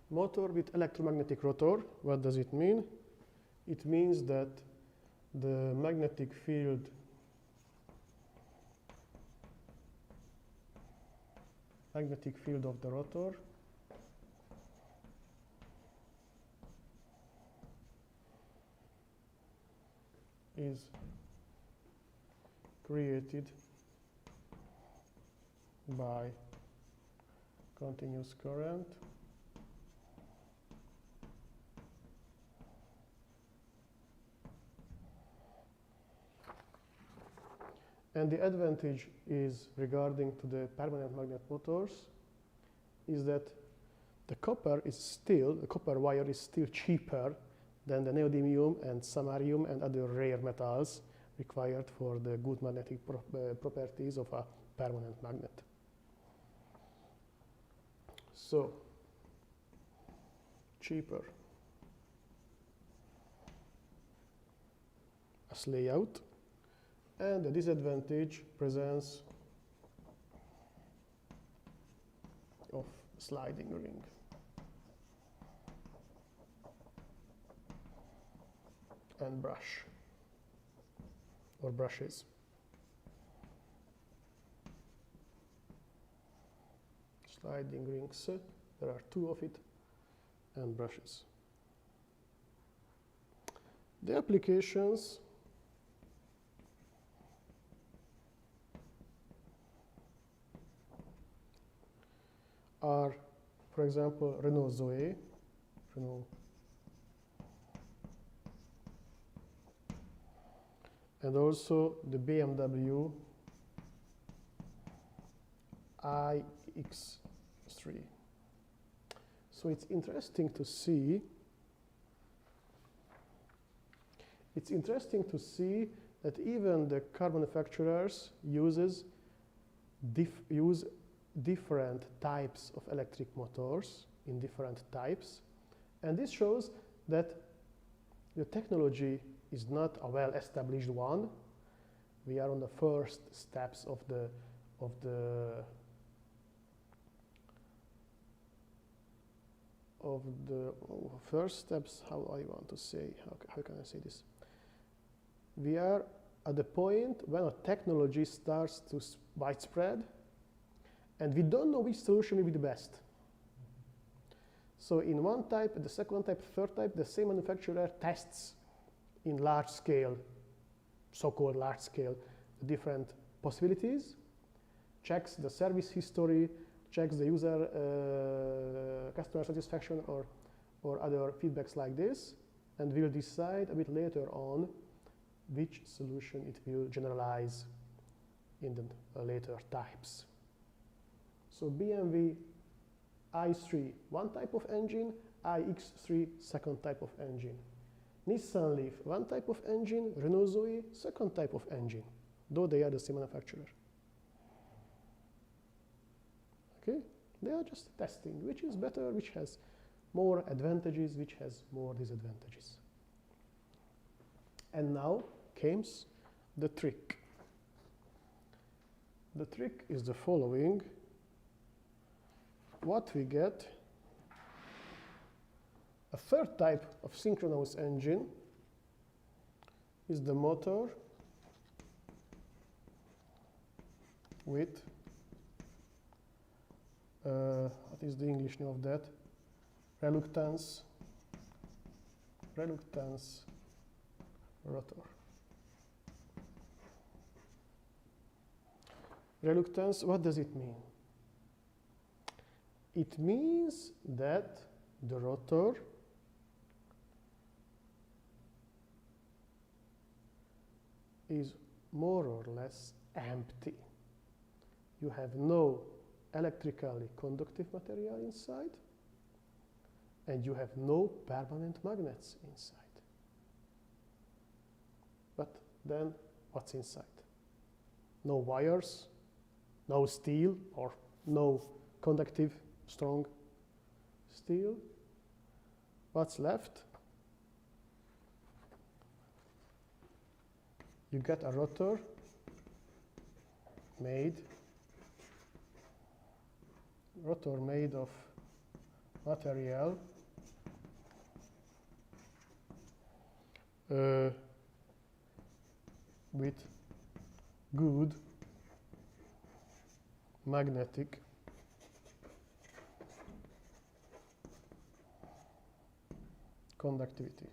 Motor with electromagnetic rotor, what does it mean? It means that the magnetic field of the rotor is created by continuous current and the advantage is regarding to the permanent magnet motors is that the copper wire is still cheaper than the neodymium and samarium and other rare metals required for the good magnetic properties of a permanent magnet. So, cheaper as layout, and the disadvantage presence of sliding ring. And brush or brushes. Sliding rings, there are 2 of it, and brushes. The applications are, for example, Renault Zoe, and also the BMW iX3. So it's interesting to see. That even the car manufacturers use different types of electric motors in different types. And this shows that the technology is not a well-established one. We are on the first steps of the first steps. How I want to say? How can I say this? We are at the point when a technology starts to widespread, and we don't know which solution will be the best. So in one type, the second type, third type, the same manufacturer tests in large scale, so-called large scale, the different possibilities, checks the service history, checks the user customer satisfaction or other feedbacks like this, and will decide a bit later on which solution it will generalize in the later types. So BMW i3, one type of engine, iX3, second type of engine. Nissan Leaf, one type of engine, Renault Zoe, second type of engine, though they are the same manufacturer. Okay? They are just testing which is better, which has more advantages, which has more disadvantages. And now comes the trick. The trick is the following. What we get, a third type of synchronous engine is the motor with, what is the English name of that? Reluctance rotor. Reluctance, what does it mean? It means that the rotor is more or less empty. You have no electrically conductive material inside, and you have no permanent magnets inside. But then, what's inside? No wires, no steel, or no conductive strong steel. What's left? You get a rotor made of material with good magnetic conductivity.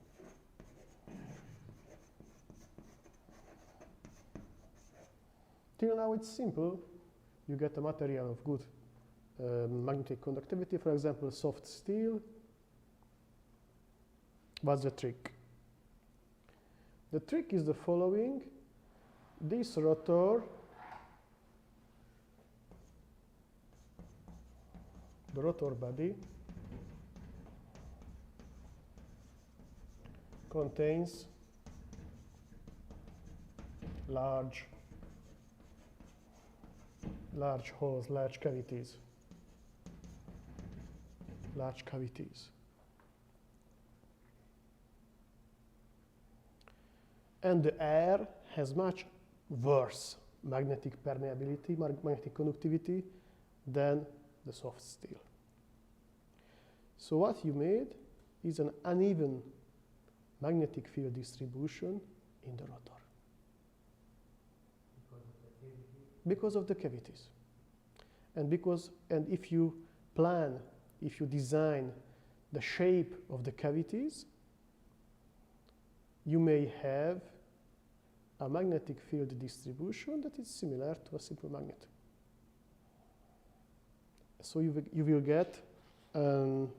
Till now it's simple. You get a material of good magnetic conductivity, for example, soft steel. What's the trick? The trick is the following. This rotor, the rotor body, contains large holes, large cavities. And the air has much worse magnetic permeability, magnetic conductivity than the soft steel. So what you made is an uneven magnetic field distribution in the rotor. Because of the cavities. And if you plan, if you design the shape of the cavities, you may have a magnetic field distribution that is similar to a simple magnet. So you will get an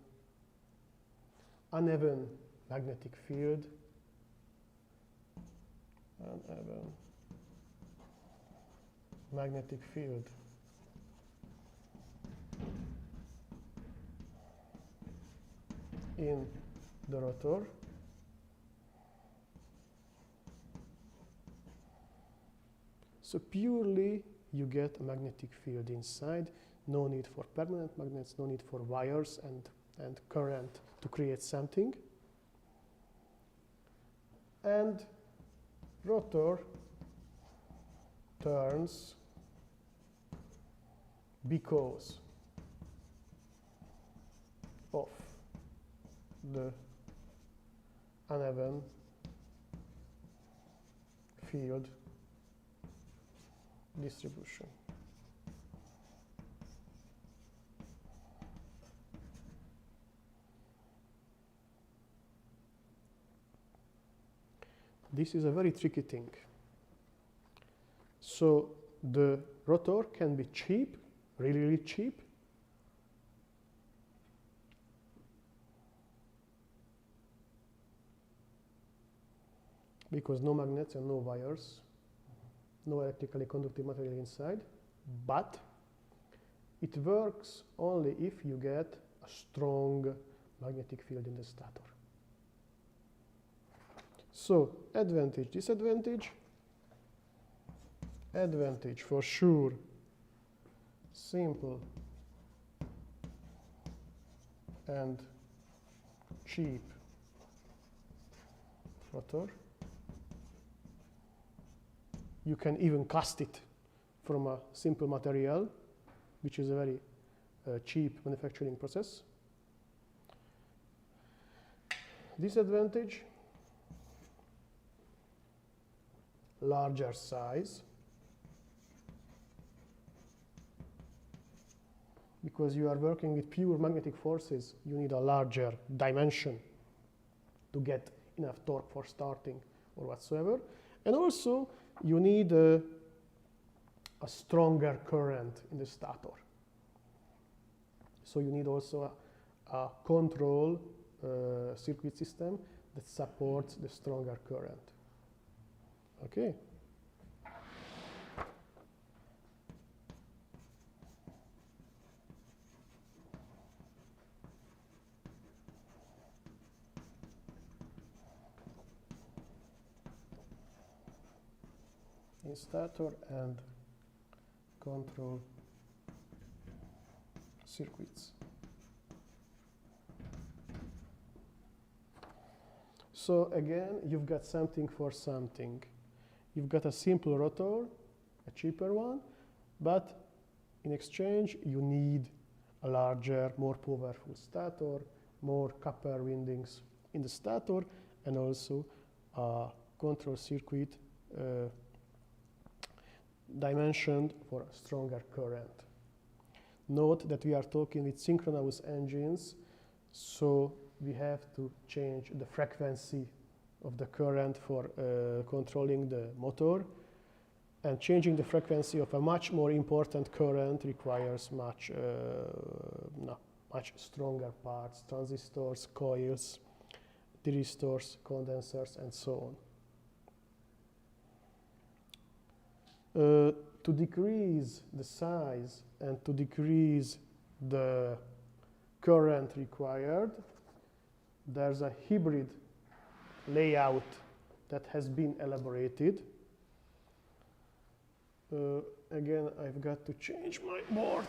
uneven magnetic field, in the rotor. So purely you get a magnetic field inside, no need for permanent magnets, no need for wires and and current to create something. And rotor turns because of the uneven field distribution. This is a very tricky thing. So the rotor can be cheap, really, really cheap. Because no magnets and no wires, no electrically conductive material inside, but it works only if you get a strong magnetic field in the stator. So advantage, disadvantage. Advantage for sure, simple and cheap rotor. You can even cast it from a simple material, which is a very cheap manufacturing process. Disadvantage, larger size, because you are working with pure magnetic forces, you need a larger dimension to get enough torque for starting or whatsoever. And also, you need a stronger current in the stator. So you need also a control circuit system that supports the stronger current. Okay. In stator and control circuits. So again, you've got something for something. You've got a simple rotor, a cheaper one, but in exchange you need a larger, more powerful stator, more copper windings in the stator, and also a control circuit dimensioned for a stronger current. Note that we are talking with synchronous engines, so we have to change the frequency of the current for controlling the motor, and changing the frequency of a much more important current requires much stronger parts, transistors, coils, thyristors, condensers, and so on. To decrease the size and to decrease the current required, there's a hybrid layout that has been elaborated. Again, I've got to change my board.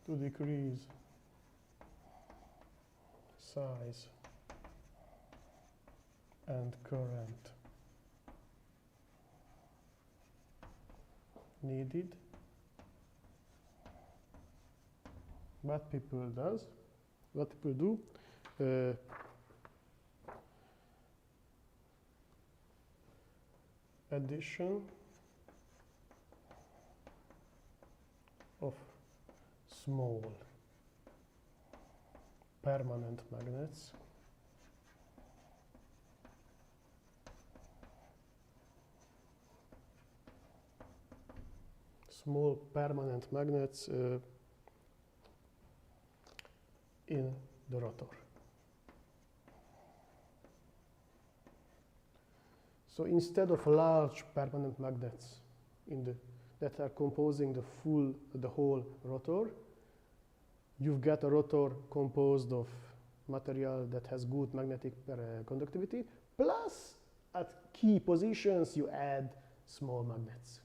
To decrease size and current needed, what people do, addition of small permanent magnets in the rotor. So instead of large permanent magnets that are composing the whole rotor, you've got a rotor composed of material that has good magnetic conductivity, plus at key positions you add small magnets.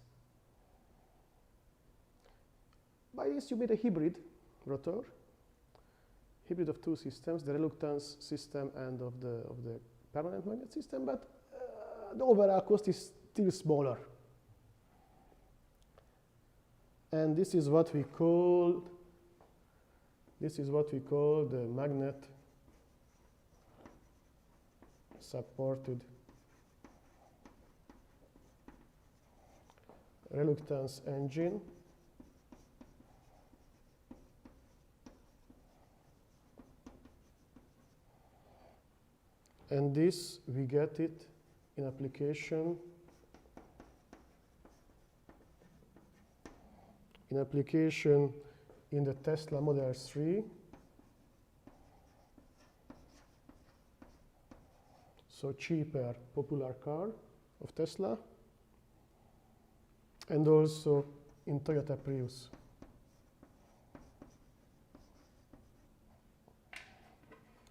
By this you made a hybrid rotor, hybrid of two systems, the reluctance system and of the permanent magnet system, but the overall cost is still smaller. And this is what we call the magnet supported reluctance engine. And this, we get it in application in the Tesla Model 3. So cheaper, popular car of Tesla, and also in Toyota Prius.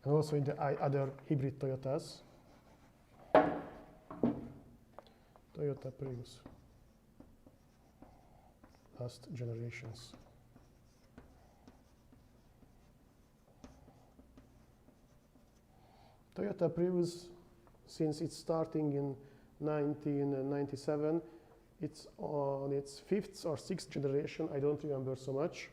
And also in the other hybrid Toyotas. Toyota Prius, last generations. Toyota Prius, since it's starting in 1997, it's on its 5th or 6th generation, I don't remember so much.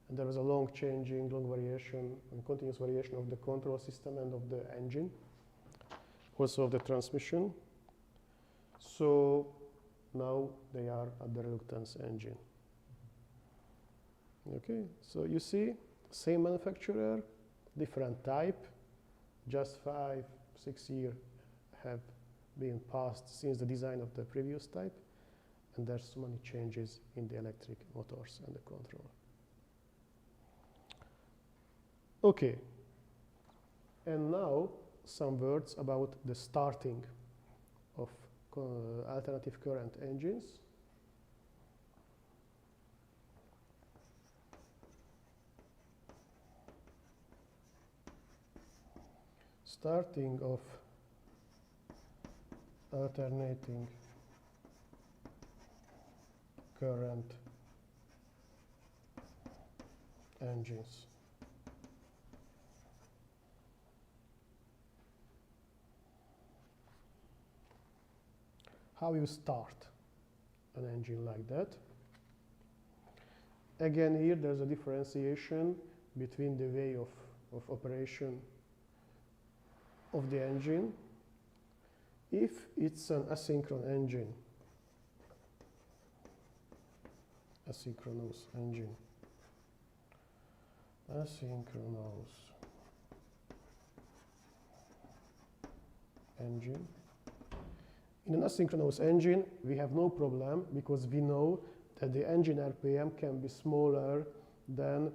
And there was a long variation, and continuous variation of the control system and of the engine, also of the transmission. So now they are at the reluctance engine. Okay, so you see, same manufacturer, different type, just 5-6 years have been passed since the design of the previous type, and there's so many changes in the electric motors and the control. Okay, and now some words about the starting of alternative current engines. Starting of alternating current engines. How you start an engine like that. Again, here there's a differentiation between the way of operation of the engine. If it's an asynchronous engine, asynchronous engine, in an asynchronous engine, we have no problem because we know that the engine RPM can be smaller than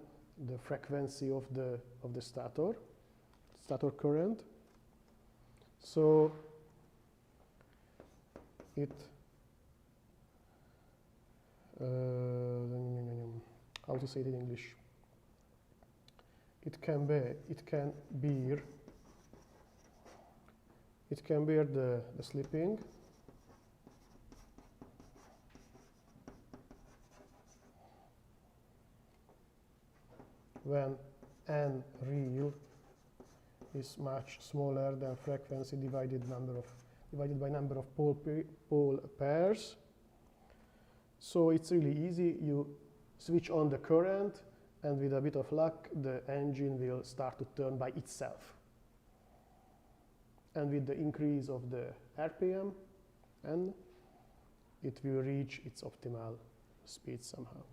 the frequency of the stator current. So it how to say it in English? It can bear the slipping when n real is much smaller than frequency divided by number of pole pairs. So it's really easy. You switch on the current, and with a bit of luck, the engine will start to turn by itself. And with the increase of the RPM, and it will reach its optimal speed somehow.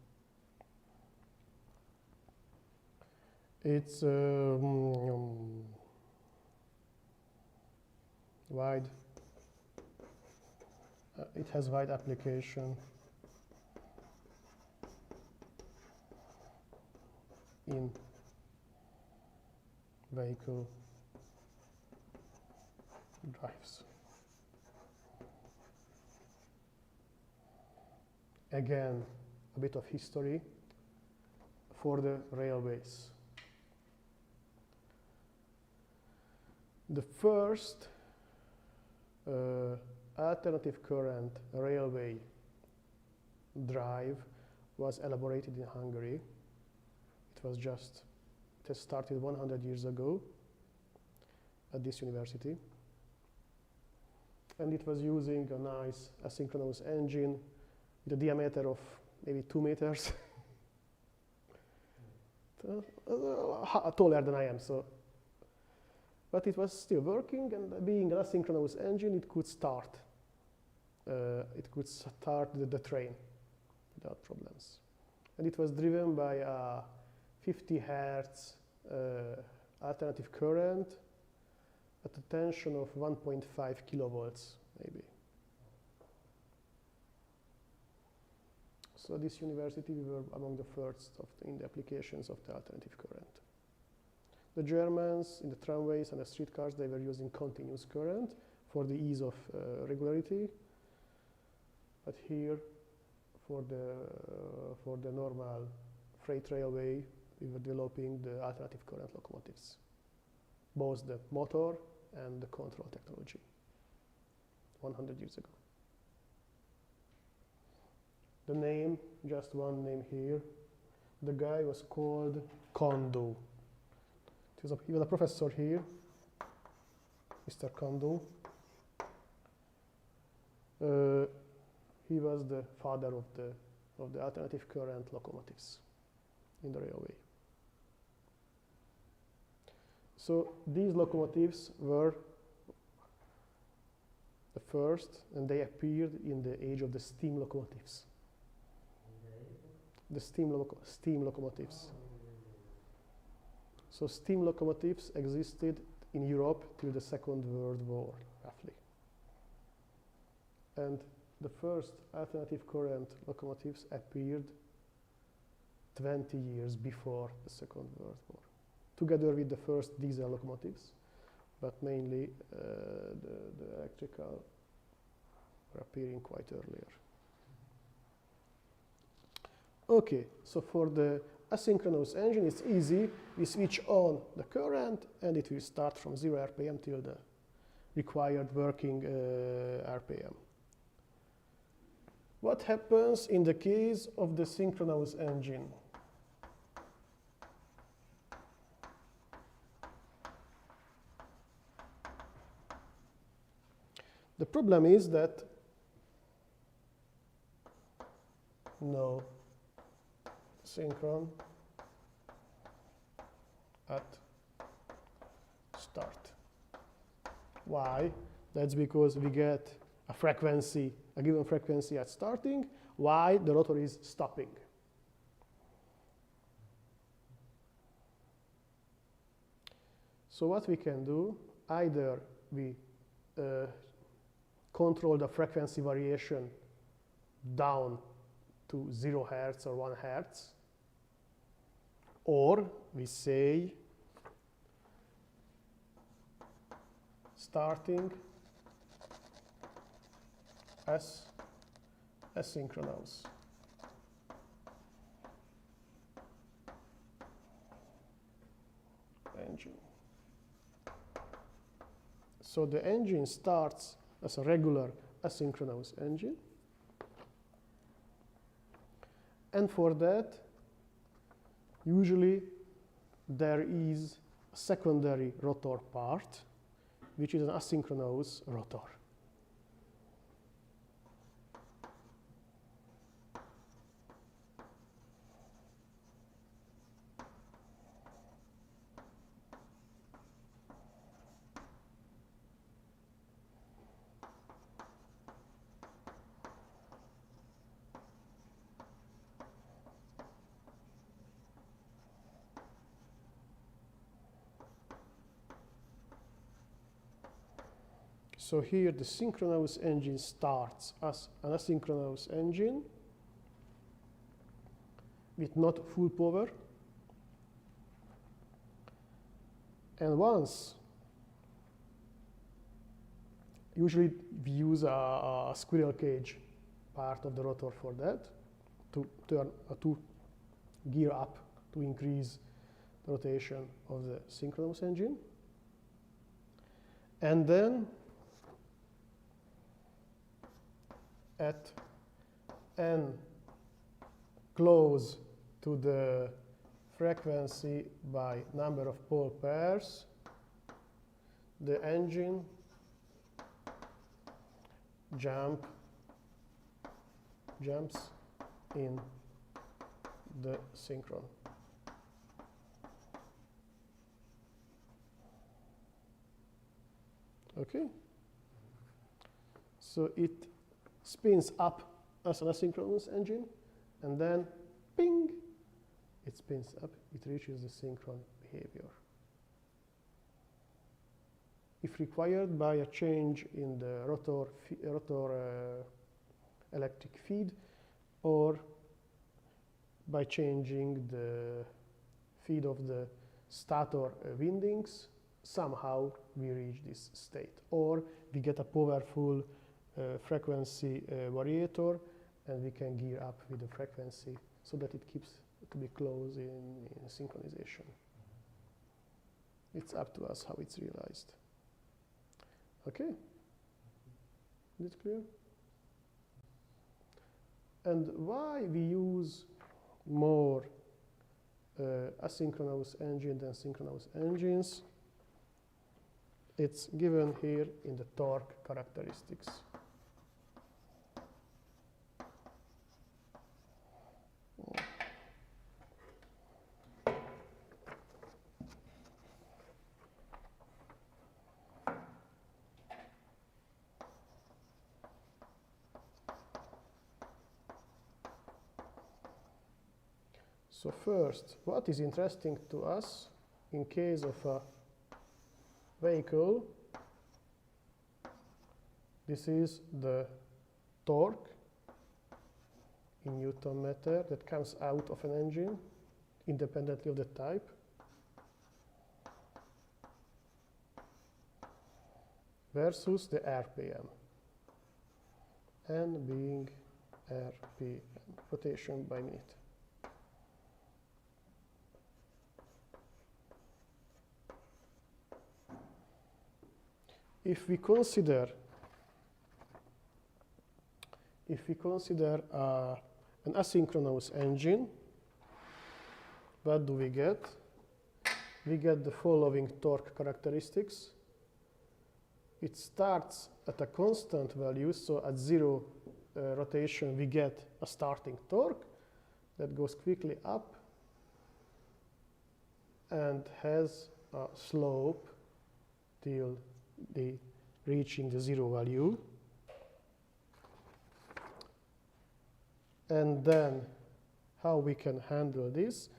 It's wide. It has wide application in vehicle drives. Again, a bit of history for the railways. The first alternative current railway drive was elaborated in Hungary. It has started 100 years ago at this university. And it was using a nice asynchronous engine with a diameter of maybe 2 meters. Taller than I am, so. But it was still working, and being an asynchronous engine, it could start. The train without problems. And it was driven by a 50 hertz alternative current at a tension of 1.5 kilovolts, maybe. So this university, we were among the first in the applications of the alternative current. The Germans in the tramways and the streetcars, they were using continuous current for the ease of regularity. But here, for the normal freight railway, we were developing the alternative current locomotives, both the motor and the control technology, 100 years ago. The name, just one name here. The guy was called Kondo. He was a professor here, Mr. Kondo. He was the father of the alternative current locomotives in the railway. So these locomotives were the first, and they appeared in the age of the steam locomotives. The steam locomotives. So steam locomotives existed in Europe till the Second World War, roughly. And the first alternative current locomotives appeared 20 years before the Second World War, together with the first diesel locomotives, but mainly the electrical were appearing quite earlier. Okay, so for the asynchronous engine, it's easy. We switch on the current, and it will start from 0 RPM till the required working RPM. What happens in the case of the synchronous engine? The problem is that no synchron at start. Why? That's because we get a frequency, a given frequency at starting, while the rotor is stopping. So what we can do, either we control the frequency variation down to 0 hertz or 1 hertz, or we say starting as asynchronous. Engine. So the engine starts as a regular asynchronous engine. And for that, usually there is a secondary rotor part, which is an asynchronous rotor. So here the synchronous engine starts as an asynchronous engine with not full power, And once, usually we use a squirrel cage part of the rotor for that, to gear up, to increase the rotation of the synchronous engine. And then at n close to the frequency by number of pole pairs, the engine jumps in the synchron. Okay? So it spins up as an asynchronous engine, and then ping, it spins up, it reaches the synchron behavior. If required by a change in the rotor electric feed, or by changing the feed of the stator windings, somehow we reach this state. Or we get a powerful frequency variator, and we can gear up with the frequency so that it keeps to be close in synchronization. It's up to us how it's realized. Okay? Is it clear? And why we use more asynchronous engine than synchronous engines? It's given here in the torque characteristics. So first, what is interesting to us in case of a vehicle? This is the torque in Newton meter that comes out of an engine independently of the type. Versus the RPM. N being RPM, rotation by minute. If we consider an asynchronous engine, what do we get? We get the following torque characteristics. It starts at a constant value, so at zero rotation we get a starting torque that goes quickly up and has a slope till reaching the zero value. And then how we can handle this?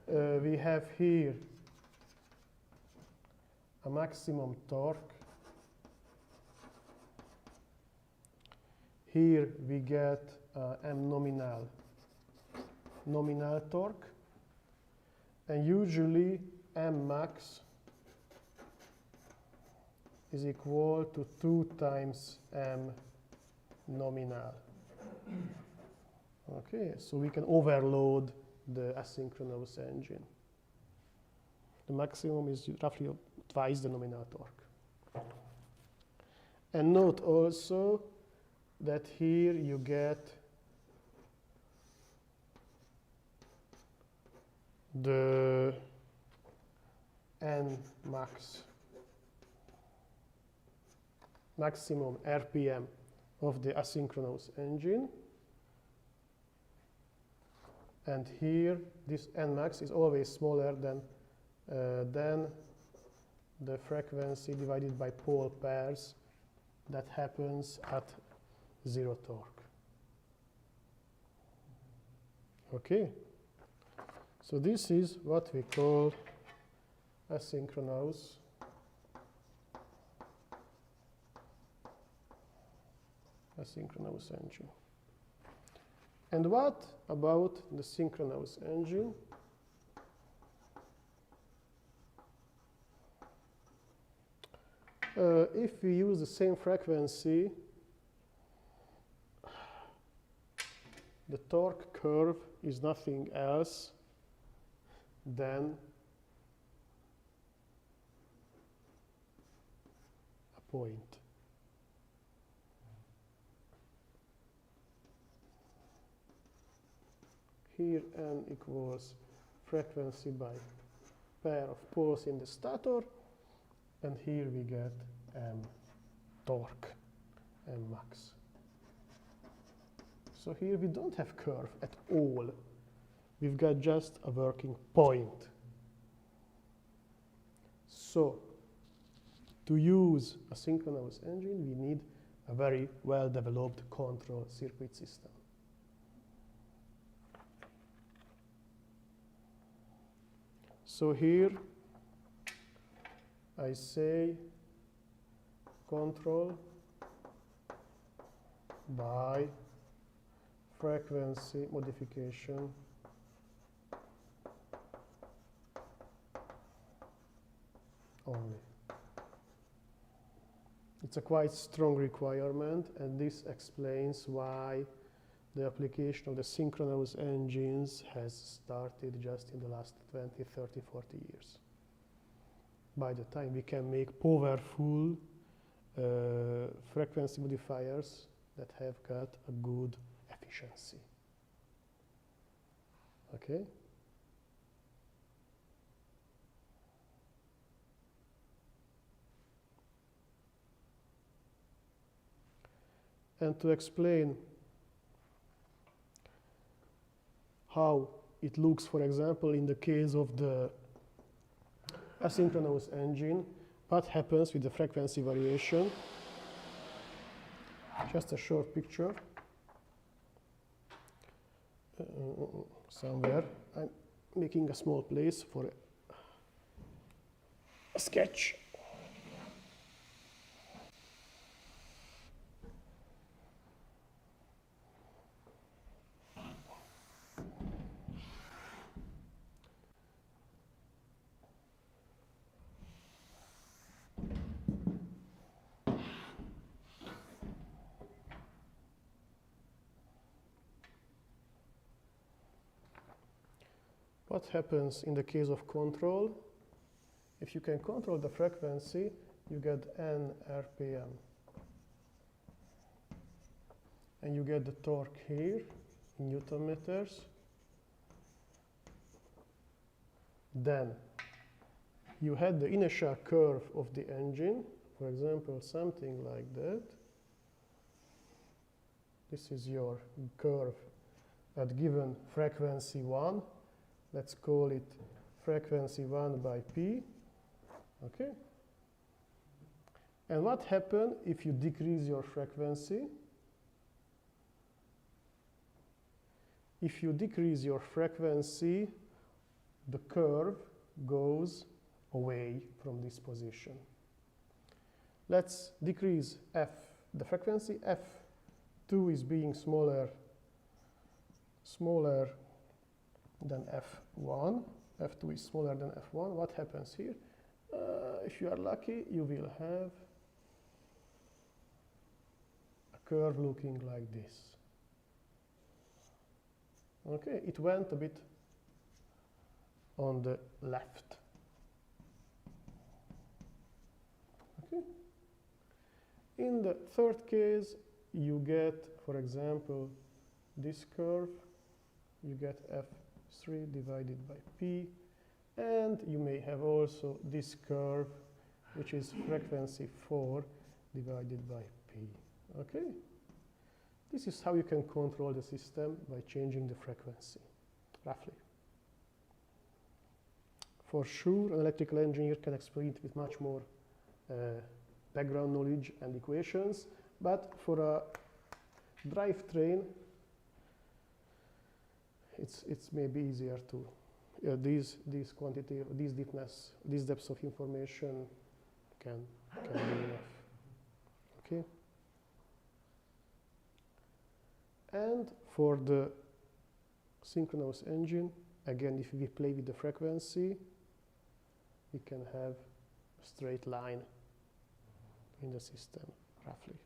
We have here a maximum torque. Here we get M nominal torque, and usually M max is equal to 2 times M nominal. Okay, so we can overload the asynchronous engine. The maximum is roughly twice the nominal torque. And note also that here you get the N max, maximum RPM of the asynchronous engine. And here, this N max is always smaller than the frequency divided by pole pairs that happens at zero torque. Okay, so this is what we call asynchronous engine. And what about the synchronous engine? If we use the same frequency, the torque curve is nothing else than a point. Here n equals frequency by pair of poles in the stator, and here we get m torque, m max. So here we don't have curve at all. We've got just a working point. So to use a synchronous engine, we need a very well-developed control circuit system. So here I say control by frequency modification only. It's a quite strong requirement, and this explains why the application of the synchronous engines has started just in the last 20, 30, 40 years. By the time we can make powerful frequency modifiers that have got a good efficiency. Okay? And to explain how it looks, for example, in the case of the asynchronous engine, what happens with the frequency variation. Just a short picture. Somewhere. I'm making a small place for a sketch. What happens in the case of control? If you can control the frequency, you get n RPM. And you get the torque here in Newton meters. Then you had the inertia curve of the engine, for example, something like that. This is your curve at given frequency 1. Let's call it frequency 1 by P. Okay? And what happens if you decrease your frequency? If you decrease your frequency, the curve goes away from this position. Let's decrease F, the frequency. F2 is being smaller than F1. F2 is smaller than F1. What happens here? If you are lucky, you will have a curve looking like this. Okay, it went a bit on the left. Okay. In the third case, you get, for example, this curve. You get F3 divided by P, and you may have also this curve, which is frequency 4 divided by P. Okay? This is how you can control the system by changing the frequency, roughly. For sure, an electrical engineer can explain it with much more background knowledge and equations, but for a drivetrain, it's maybe easier to these quantity, these depths of information can be enough. Okay. And for the synchronous engine, again, if we play with the frequency, we can have a straight line. in the system, roughly.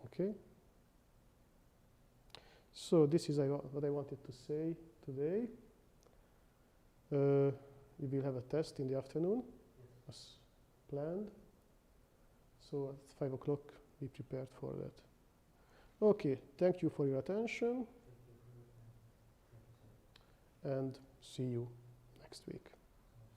Okay? So this is what I wanted to say today. We will have a test in the afternoon, as planned. So at 5 o'clock, be prepared for that. Okay, thank you for your attention. And see you next week.